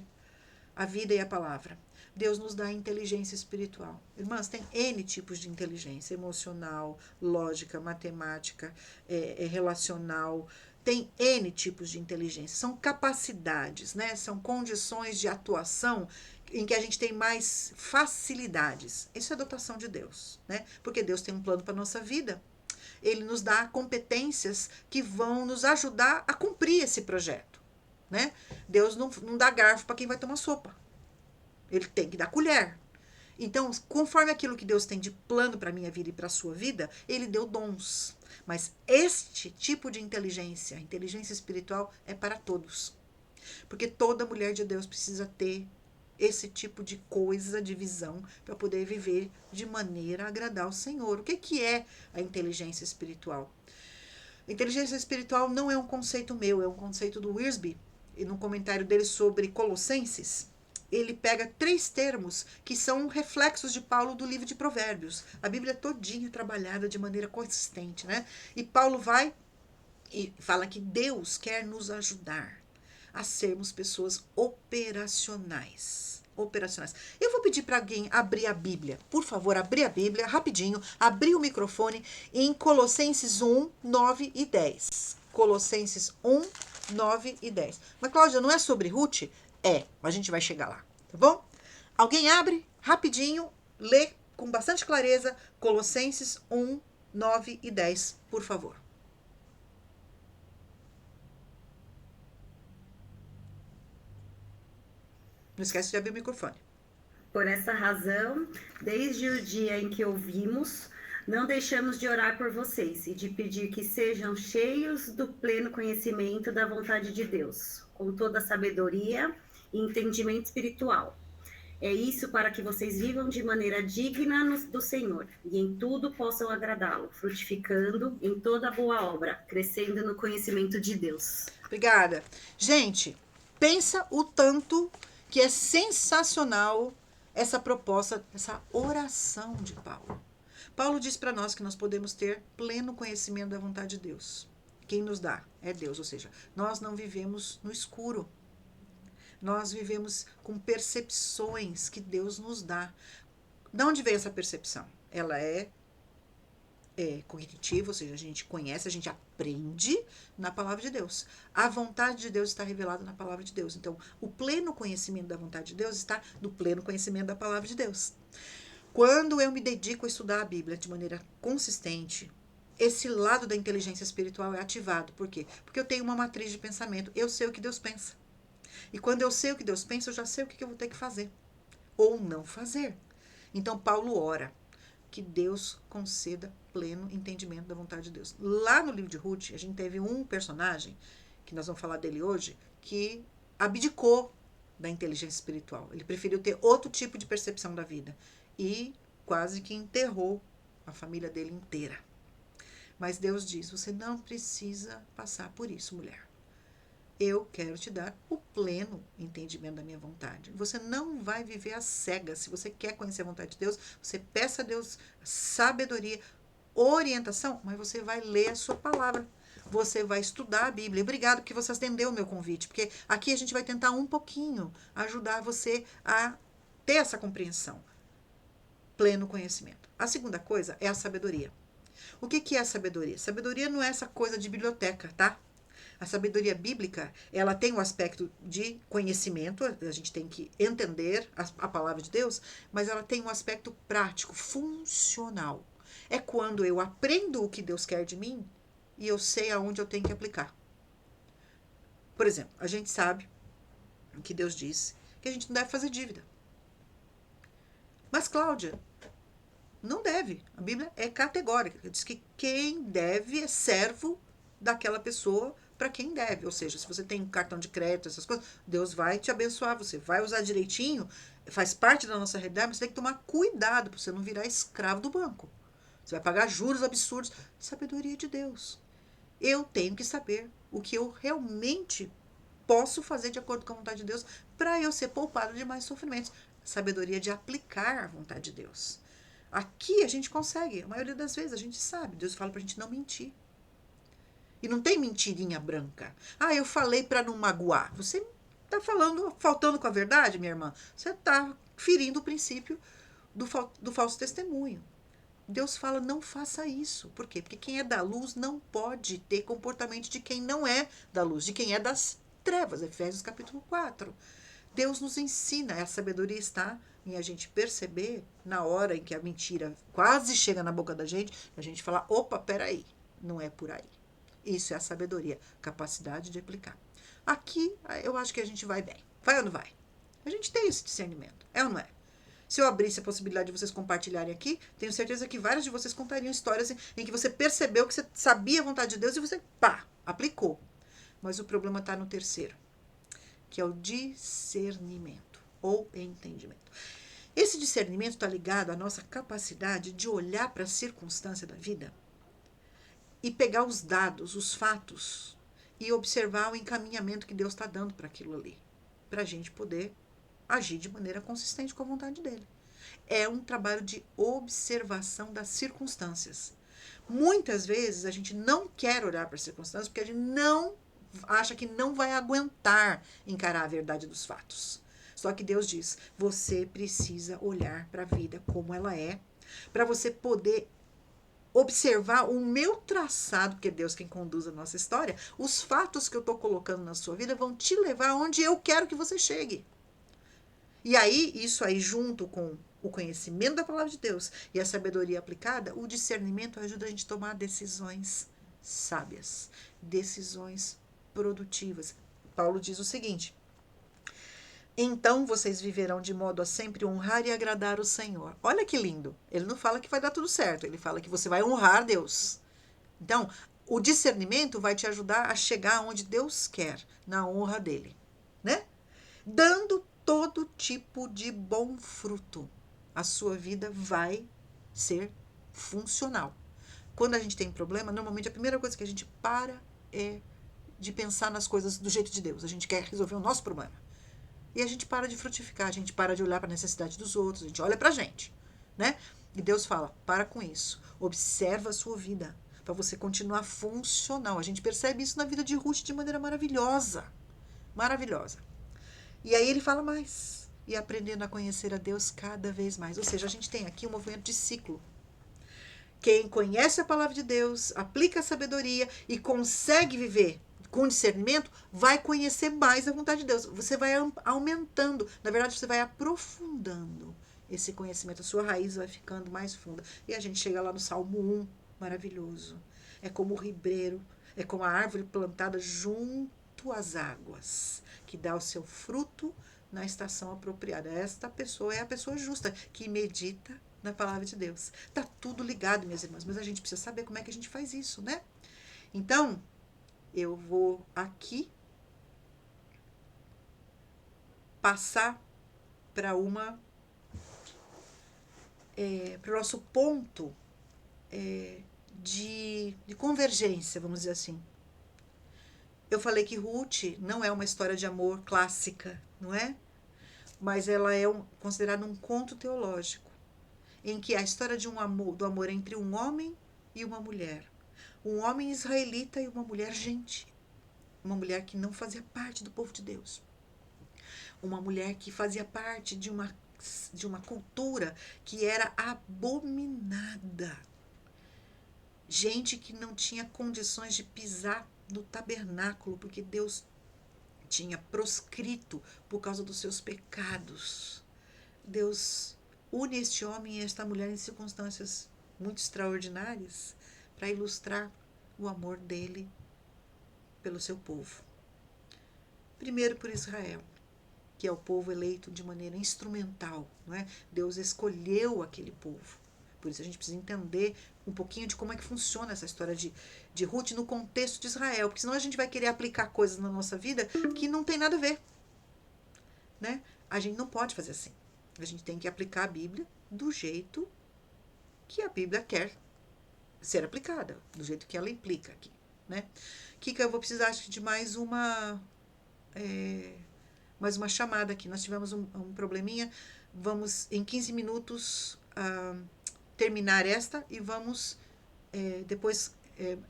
a vida e a palavra. Deus nos dá inteligência espiritual. Irmãs, tem N tipos de inteligência: emocional, lógica, matemática, relacional. Tem N tipos de inteligência. São capacidades, né? São condições de atuação em que a gente tem mais facilidades. Isso é dotação de Deus, né? Porque Deus tem um plano para a nossa vida. Ele nos dá competências que vão nos ajudar a cumprir esse projeto, né? Deus não dá garfo para quem vai tomar sopa. Ele tem que dar colher. Então, conforme aquilo que Deus tem de plano para a minha vida e para a sua vida, ele deu dons. Mas este tipo de inteligência, a inteligência espiritual, é para todos. Porque toda mulher de Deus precisa ter esse tipo de coisa, de visão, para poder viver de maneira a agradar ao Senhor. O que é a inteligência espiritual? A inteligência espiritual não é um conceito meu, é um conceito do Wiersbe. E no comentário dele sobre Colossenses, ele pega 3 termos que são reflexos de Paulo do livro de Provérbios. A Bíblia é todinha trabalhada de maneira consistente, né? E Paulo vai e fala que Deus quer nos ajudar a sermos pessoas operacionais. Operacionais. Eu vou pedir para alguém abrir a Bíblia. Por favor, abrir a Bíblia rapidinho, abrir o microfone em Colossenses 1, 9 e 10. Colossenses 1, 9 e 10. Mas, Cláudia, não é sobre Ruth? É, mas a gente vai chegar lá, tá bom? Alguém abre rapidinho, lê com bastante clareza Colossenses 1, 9 e 10, por favor. Não esquece de abrir o microfone. Por essa razão, desde o dia em que ouvimos, não deixamos de orar por vocês e de pedir que sejam cheios do pleno conhecimento da vontade de Deus, com toda a sabedoria e entendimento espiritual. É isso para que vocês vivam de maneira digna do Senhor e em tudo possam agradá-lo, frutificando em toda boa obra, crescendo no conhecimento de Deus. Obrigada. Gente, pensa o tanto que é sensacional essa proposta, essa oração de Paulo. Paulo diz para nós que nós podemos ter pleno conhecimento da vontade de Deus. Quem nos dá é Deus, ou seja, nós não vivemos no escuro. Nós vivemos com percepções que Deus nos dá. De onde veio essa percepção? Ela é cognitiva, ou seja, a gente conhece, a gente aprende na palavra de Deus. A vontade de Deus está revelada na palavra de Deus. Então, o pleno conhecimento da vontade de Deus está no pleno conhecimento da palavra de Deus. Quando eu me dedico a estudar a Bíblia de maneira consistente, esse lado da inteligência espiritual é ativado. Por quê? Porque eu tenho uma matriz de pensamento. Eu sei o que Deus pensa. E quando eu sei o que Deus pensa, eu já sei o que eu vou ter que fazer. Ou não fazer. Então, Paulo ora que Deus conceda pleno entendimento da vontade de Deus. Lá no livro de Ruth, a gente teve um personagem, que nós vamos falar dele hoje, que abdicou da inteligência espiritual. Ele preferiu ter outro tipo de percepção da vida. E quase que enterrou a família dele inteira. Mas Deus diz, você não precisa passar por isso, mulher. Eu quero te dar o pleno entendimento da minha vontade. Você não vai viver às cegas. Se você quer conhecer a vontade de Deus, você peça a Deus sabedoria, orientação, mas você vai ler a sua palavra. Você vai estudar a Bíblia. Obrigado que você atendeu o meu convite, porque aqui a gente vai tentar um pouquinho ajudar você a ter essa compreensão. Pleno conhecimento. A segunda coisa é a sabedoria. O que é a sabedoria? Sabedoria não é essa coisa de biblioteca, tá? A sabedoria bíblica, ela tem um aspecto de conhecimento, a gente tem que entender a palavra de Deus, mas ela tem um aspecto prático, funcional. É quando eu aprendo o que Deus quer de mim e eu sei aonde eu tenho que aplicar. Por exemplo, a gente sabe que Deus diz que a gente não deve fazer dívida. Mas, Cláudia, não deve. A Bíblia é categórica. Diz que quem deve é servo daquela pessoa para quem deve. Ou seja, se você tem cartão de crédito, essas coisas, Deus vai te abençoar. Você vai usar direitinho, faz parte da nossa realidade, mas você tem que tomar cuidado para você não virar escravo do banco. Você vai pagar juros absurdos. Sabedoria de Deus. Eu tenho que saber o que eu realmente posso fazer de acordo com a vontade de Deus para eu ser poupado de mais sofrimentos. Sabedoria de aplicar a vontade de Deus. Aqui a gente consegue, a maioria das vezes a gente sabe. Deus fala para a gente não mentir. E não tem mentirinha branca. Ah, eu falei para não magoar. Você está faltando com a verdade, minha irmã? Você está ferindo o princípio do falso testemunho. Deus fala, não faça isso. Por quê? Porque quem é da luz não pode ter comportamento de quem não é da luz, de quem é das trevas. Efésios capítulo 4. Deus nos ensina, a sabedoria está em a gente perceber, na hora em que a mentira quase chega na boca da gente, a gente falar, opa, peraí, não é por aí. Isso é a sabedoria, capacidade de aplicar. Aqui, eu acho que a gente vai bem. Vai ou não vai? A gente tem esse discernimento, é ou não é? Se eu abrisse a possibilidade de vocês compartilharem aqui, tenho certeza que vários de vocês contariam histórias em que você percebeu que você sabia a vontade de Deus e você, aplicou. Mas o problema está no terceiro, que é o discernimento ou entendimento. Esse discernimento está ligado à nossa capacidade de olhar para a circunstância da vida e pegar os dados, os fatos, e observar o encaminhamento que Deus está dando para aquilo ali, para a gente poder agir de maneira consistente com a vontade dele. É um trabalho de observação das circunstâncias. Muitas vezes a gente não quer olhar para as circunstâncias porque a gente não acha que não vai aguentar encarar a verdade dos fatos. Só que Deus diz, você precisa olhar para a vida como ela é, para você poder observar o meu traçado, porque é Deus quem conduz a nossa história, os fatos que eu estou colocando na sua vida vão te levar onde eu quero que você chegue. E aí, isso aí junto com o conhecimento da palavra de Deus e a sabedoria aplicada, o discernimento ajuda a gente a tomar decisões sábias, decisões produtivas. Paulo diz o seguinte, então vocês viverão de modo a sempre honrar e agradar o Senhor. Olha que lindo. Ele não fala que vai dar tudo certo. Ele fala que você vai honrar Deus. Então, o discernimento vai te ajudar a chegar onde Deus quer, na honra dele, né? Dando todo tipo de bom fruto. A sua vida vai ser funcional. Quando a gente tem problema, normalmente a primeira coisa que a gente para é de pensar nas coisas do jeito de Deus. A gente quer resolver o nosso problema. E a gente para de frutificar, a gente para de olhar para a necessidade dos outros, a gente olha para a gente, né? E Deus fala, para com isso, observa a sua vida, para você continuar funcional. A gente percebe isso na vida de Ruth de maneira maravilhosa, maravilhosa. E aí ele fala mais. E aprendendo a conhecer a Deus cada vez mais. Ou seja, a gente tem aqui um movimento de ciclo. Quem conhece a palavra de Deus, aplica a sabedoria e consegue viver com discernimento, vai conhecer mais a vontade de Deus. Você vai aumentando, na verdade, você vai aprofundando esse conhecimento. A sua raiz vai ficando mais funda. E a gente chega lá no Salmo 1, maravilhoso. É como o ribeiro, é como a árvore plantada junto às águas, que dá o seu fruto na estação apropriada. Esta pessoa é a pessoa justa, que medita na palavra de Deus. Tá tudo ligado, minhas irmãs, mas a gente precisa saber como é que a gente faz isso, né? Então, eu vou aqui passar para para o nosso ponto de convergência, vamos dizer assim. Eu falei que Ruth não é uma história de amor clássica, não é? Mas ela é considerada um conto teológico, em que a história de do amor entre um homem e uma mulher. Um homem israelita e uma mulher gentil. Uma mulher que não fazia parte do povo de Deus. Uma mulher que fazia parte de uma cultura que era abominada. Gente que não tinha condições de pisar no tabernáculo, porque Deus tinha proscrito por causa dos seus pecados. Deus une este homem e esta mulher em circunstâncias muito extraordinárias para ilustrar o amor dele pelo seu povo. Primeiro por Israel, que é o povo eleito de maneira instrumental, não é? Deus escolheu aquele povo. Por isso a gente precisa entender um pouquinho de como é que funciona essa história de Ruth no contexto de Israel, porque senão a gente vai querer aplicar coisas na nossa vida que não tem nada a ver, né? A gente não pode fazer assim. A gente tem que aplicar a Bíblia do jeito que a Bíblia quer ser aplicada, do jeito que ela implica aqui, né? Kika, eu vou precisar de mais uma chamada aqui. Nós tivemos um probleminha. Vamos, em 15 minutos, terminar esta e vamos depois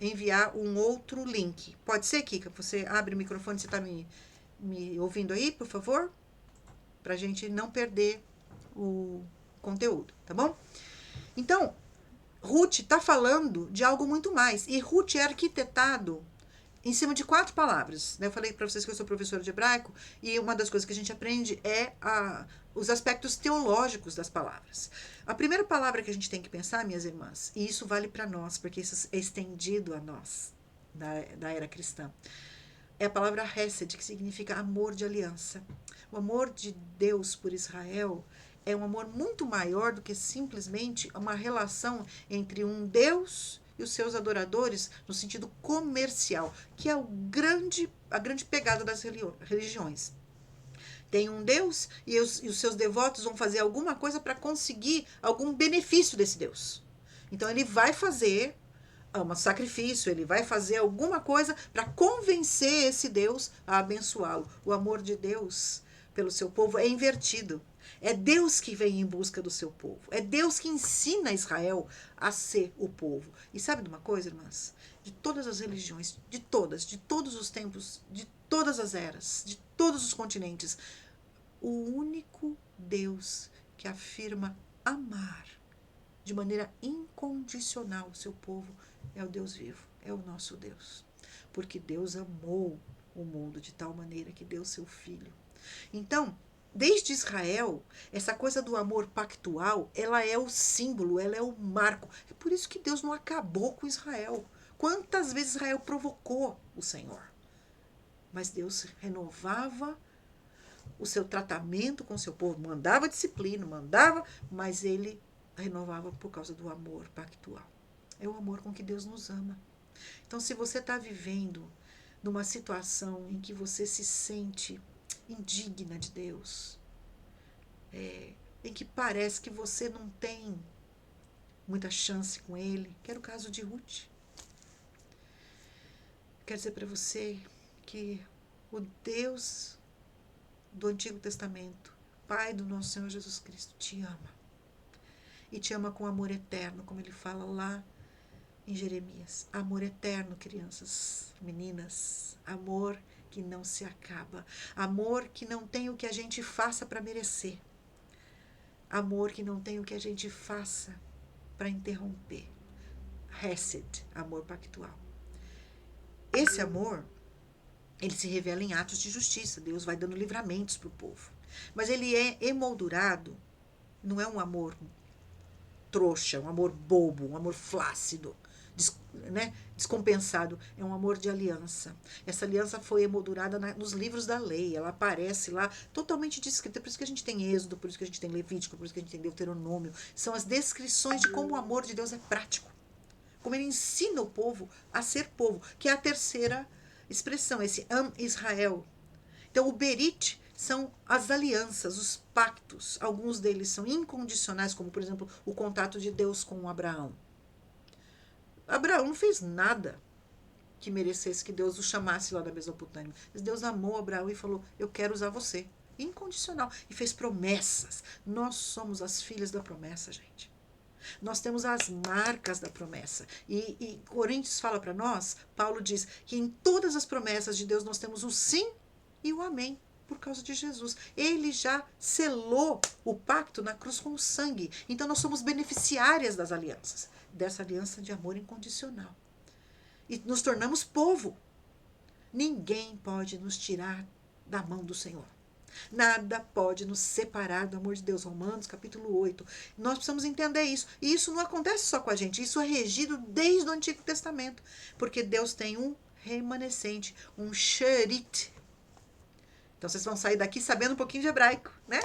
enviar um outro link. Pode ser, Kika? Você abre o microfone, você está me ouvindo aí, por favor? Para a gente não perder o conteúdo, tá bom? Então, Ruth está falando de algo muito mais. E Ruth é arquitetado em cima de 4 palavras. Eu falei para vocês que eu sou professora de hebraico e uma das coisas que a gente aprende é os aspectos teológicos das palavras. A primeira palavra que a gente tem que pensar, minhas irmãs, e isso vale para nós, porque isso é estendido a nós, da era cristã, é a palavra Hesed, que significa amor de aliança. O amor de Deus por Israel é um amor muito maior do que simplesmente uma relação entre um Deus e os seus adoradores no sentido comercial, que é a grande pegada das religiões. Tem um Deus e os seus devotos vão fazer alguma coisa para conseguir algum benefício desse Deus. Então ele vai fazer um sacrifício, ele vai fazer alguma coisa para convencer esse Deus a abençoá-lo. O amor de Deus pelo seu povo é invertido. É Deus que vem em busca do seu povo. É Deus que ensina Israel a ser o povo. E sabe de uma coisa, irmãs? De todas as religiões, de todos os tempos, de todas as eras, de todos os continentes, o único Deus que afirma amar de maneira incondicional o seu povo é o Deus vivo, é o nosso Deus. Porque Deus amou o mundo de tal maneira que deu seu Filho. Então, desde Israel, essa coisa do amor pactual, ela é o símbolo, ela é o marco. É por isso que Deus não acabou com Israel. Quantas vezes Israel provocou o Senhor? Mas Deus renovava o seu tratamento com o seu povo, mandava disciplina, mas ele renovava por causa do amor pactual. É o amor com que Deus nos ama. Então, se você está vivendo numa situação em que você se sente indigna de Deus, em que parece que você não tem muita chance com Ele, que era o caso de Ruth, quero dizer para você que o Deus do Antigo Testamento, Pai do nosso Senhor Jesus Cristo, te ama. E te ama com amor eterno, como ele fala lá em Jeremias. Amor eterno, crianças, meninas. Amor que não se acaba. Amor que não tem o que a gente faça para merecer. Amor que não tem o que a gente faça para interromper. Hesed, amor pactual. Esse amor, ele se revela em atos de justiça. Deus vai dando livramentos para o povo. Mas ele é emoldurado, não é um amor trouxa, um amor bobo, um amor flácido, descompensado. É um amor de aliança. Essa aliança foi emoldurada nos livros da lei. Ela aparece lá totalmente descrita. Por isso que a gente tem Êxodo, por isso que a gente tem Levítico, por isso que a gente tem Deuteronômio. São as descrições de como o amor de Deus é prático. Como ele ensina o povo a ser povo, que é a terceira expressão, esse Am Israel. Então, o Berit são as alianças, os pactos. Alguns deles são incondicionais, como, por exemplo, o contato de Deus com Abraão. Abraão não fez nada que merecesse que Deus o chamasse lá da Mesopotâmia. Mas Deus amou Abraão e falou, eu quero usar você. Incondicional. E fez promessas. Nós somos as filhas da promessa, gente. Nós temos as marcas da promessa. E Coríntios fala para nós, Paulo diz que em todas as promessas de Deus nós temos o sim e o amém, por causa de Jesus. Ele já selou o pacto na cruz com o sangue. Então nós somos beneficiárias das alianças, dessa aliança de amor incondicional. E nos tornamos povo. Ninguém pode nos tirar da mão do Senhor. Nada pode nos separar do amor de Deus. Romanos capítulo 8. Nós precisamos entender isso. E isso não acontece só com a gente. Isso é regido desde o Antigo Testamento. Porque Deus tem um remanescente, um sherit. Então vocês vão sair daqui sabendo um pouquinho de hebraico, né?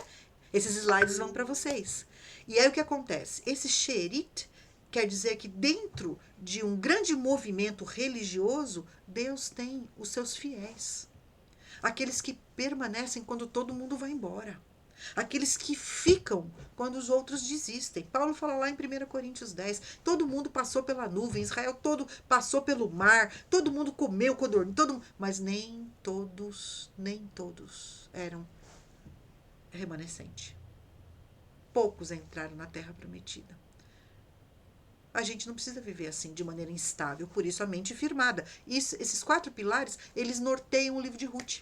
Esses slides vão para vocês. E aí o que acontece? Esse sherit quer dizer que dentro de um grande movimento religioso, Deus tem os seus fiéis. Aqueles que permanecem quando todo mundo vai embora. Aqueles que ficam quando os outros desistem. Paulo fala lá em 1 Coríntios 10, todo mundo passou pela nuvem, Israel todo passou pelo mar, todo mundo comeu codorniz, mas nem todos eram remanescentes. Poucos entraram na terra prometida. A gente não precisa viver assim, de maneira instável, por isso a mente firmada. Esses 4 pilares, eles norteiam o livro de Ruth.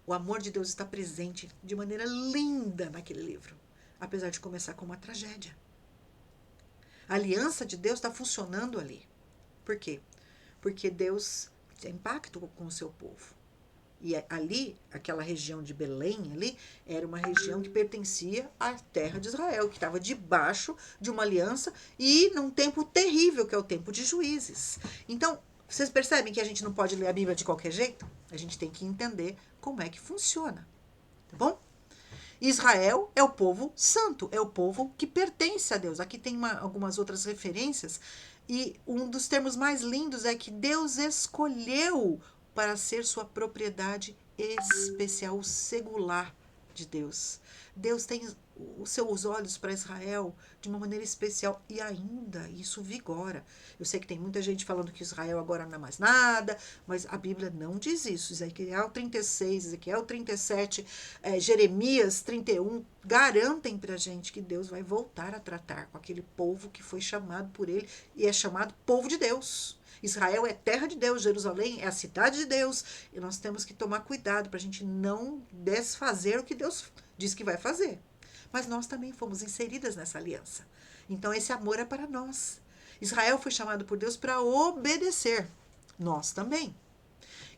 O amor de Deus está presente de maneira linda naquele livro, apesar de começar com uma tragédia. A aliança de Deus está funcionando ali. Por quê? Porque Deus tem pacto com o seu povo. E ali, aquela região de Belém, ali, era uma região que pertencia à terra de Israel, que estava debaixo de uma aliança e num tempo terrível, que é o tempo de Juízes. Então, vocês percebem que a gente não pode ler a Bíblia de qualquer jeito? A gente tem que entender como é que funciona, tá bom? Israel é o povo santo, é o povo que pertence a Deus. Aqui tem algumas outras referências, e um dos termos mais lindos é que Deus escolheu para ser sua propriedade especial, o singular de Deus. Deus tem os seus olhos para Israel de uma maneira especial e ainda isso vigora. Eu sei que tem muita gente falando que Israel agora não é mais nada, mas a Bíblia não diz isso. Ezequiel 36, Ezequiel 37, Jeremias 31 garantem para a gente que Deus vai voltar a tratar com aquele povo que foi chamado por ele e é chamado povo de Deus. Israel é terra de Deus, Jerusalém é a cidade de Deus, e nós temos que tomar cuidado para a gente não desfazer o que Deus diz que vai fazer. Mas nós também fomos inseridas nessa aliança. Então esse amor é para nós. Israel foi chamado por Deus para obedecer. Nós também.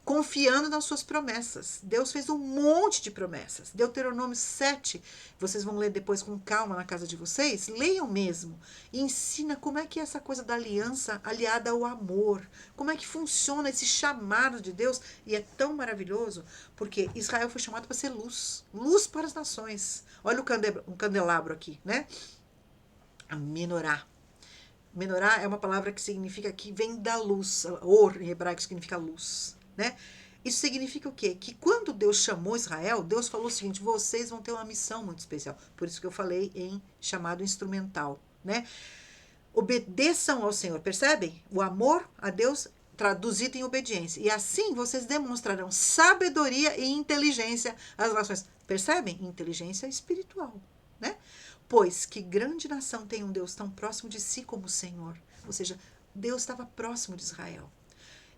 Confiando nas suas promessas. Deus fez um monte de promessas. Deuteronômio 7, vocês vão ler depois com calma na casa de vocês, leiam mesmo. E ensina como é que é essa coisa da aliança aliada ao amor. Como é que funciona esse chamado de Deus. E é tão maravilhoso, porque Israel foi chamado para ser luz. Luz para as nações. Olha um candelabro aqui, né? A menorá. Menorá é uma palavra que significa que vem da luz. Or, em hebraico, significa luz. Né? Isso significa o quê? Que quando Deus chamou Israel, Deus falou o seguinte, vocês vão ter uma missão muito especial. Por isso que eu falei em chamado instrumental. Né? Obedeçam ao Senhor, percebem? O amor a Deus traduzido em obediência. E assim vocês demonstrarão sabedoria e inteligência às nações. Percebem? Inteligência espiritual. Né? Pois que grande nação tem um Deus tão próximo de si como o Senhor. Ou seja, Deus estava próximo de Israel.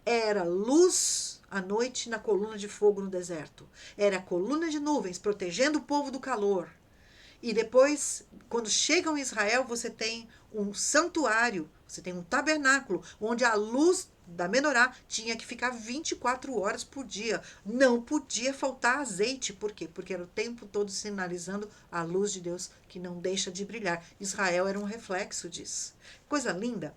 Era luz à noite na coluna de fogo no deserto. Era a coluna de nuvens protegendo o povo do calor. E depois, quando chegam em Israel, você tem um santuário, você tem um tabernáculo, onde a luz da menorá tinha que ficar 24 horas por dia. Não podia faltar azeite. Por quê? Porque era o tempo todo sinalizando a luz de Deus que não deixa de brilhar. Israel era um reflexo disso. Coisa linda.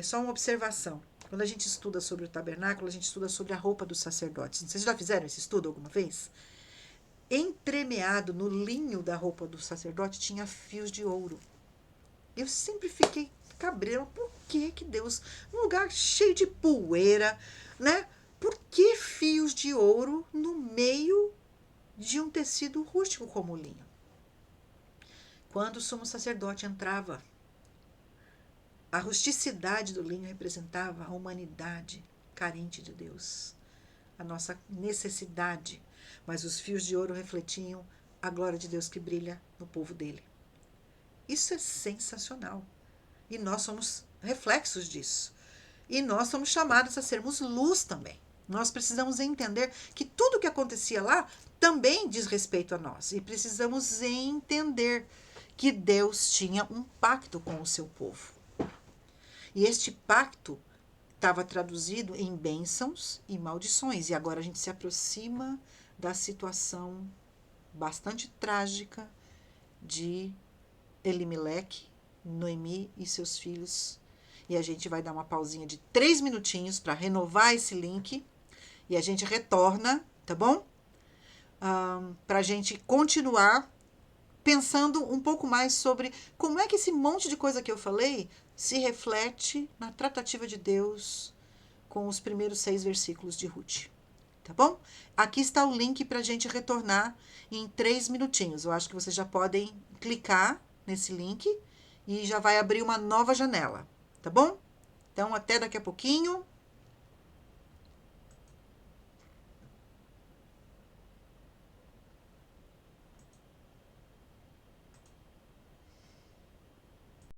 Só uma observação. Quando a gente estuda sobre o tabernáculo, a gente estuda sobre a roupa dos sacerdotes. Vocês já fizeram esse estudo alguma vez? Entremeado no linho da roupa do sacerdote tinha fios de ouro. Eu sempre fiquei cabreira. Por que Deus, num lugar cheio de poeira, né? Por que fios de ouro no meio de um tecido rústico como o linho? Quando o sumo sacerdote entrava, a rusticidade do linho representava a humanidade carente de Deus, a nossa necessidade. Mas os fios de ouro refletiam a glória de Deus que brilha no povo dele. Isso é sensacional. E nós somos reflexos disso. E nós somos chamados a sermos luz também. Nós precisamos entender que tudo o que acontecia lá também diz respeito a nós. E precisamos entender que Deus tinha um pacto com o seu povo. E este pacto estava traduzido em bênçãos e maldições. E agora a gente se aproxima da situação bastante trágica de Elimeleque, Noemi e seus filhos. E a gente vai dar uma pausinha de 3 minutinhos para renovar esse link. E a gente retorna, tá bom? Para a gente continuar pensando um pouco mais sobre como é que esse monte de coisa que eu falei se reflete na tratativa de Deus com os primeiros 6 versículos de Ruth. Tá bom? Aqui está o link para a gente retornar em 3 minutinhos. Eu acho que vocês já podem clicar nesse link e já vai abrir uma nova janela. Tá bom? Então, até daqui a pouquinho.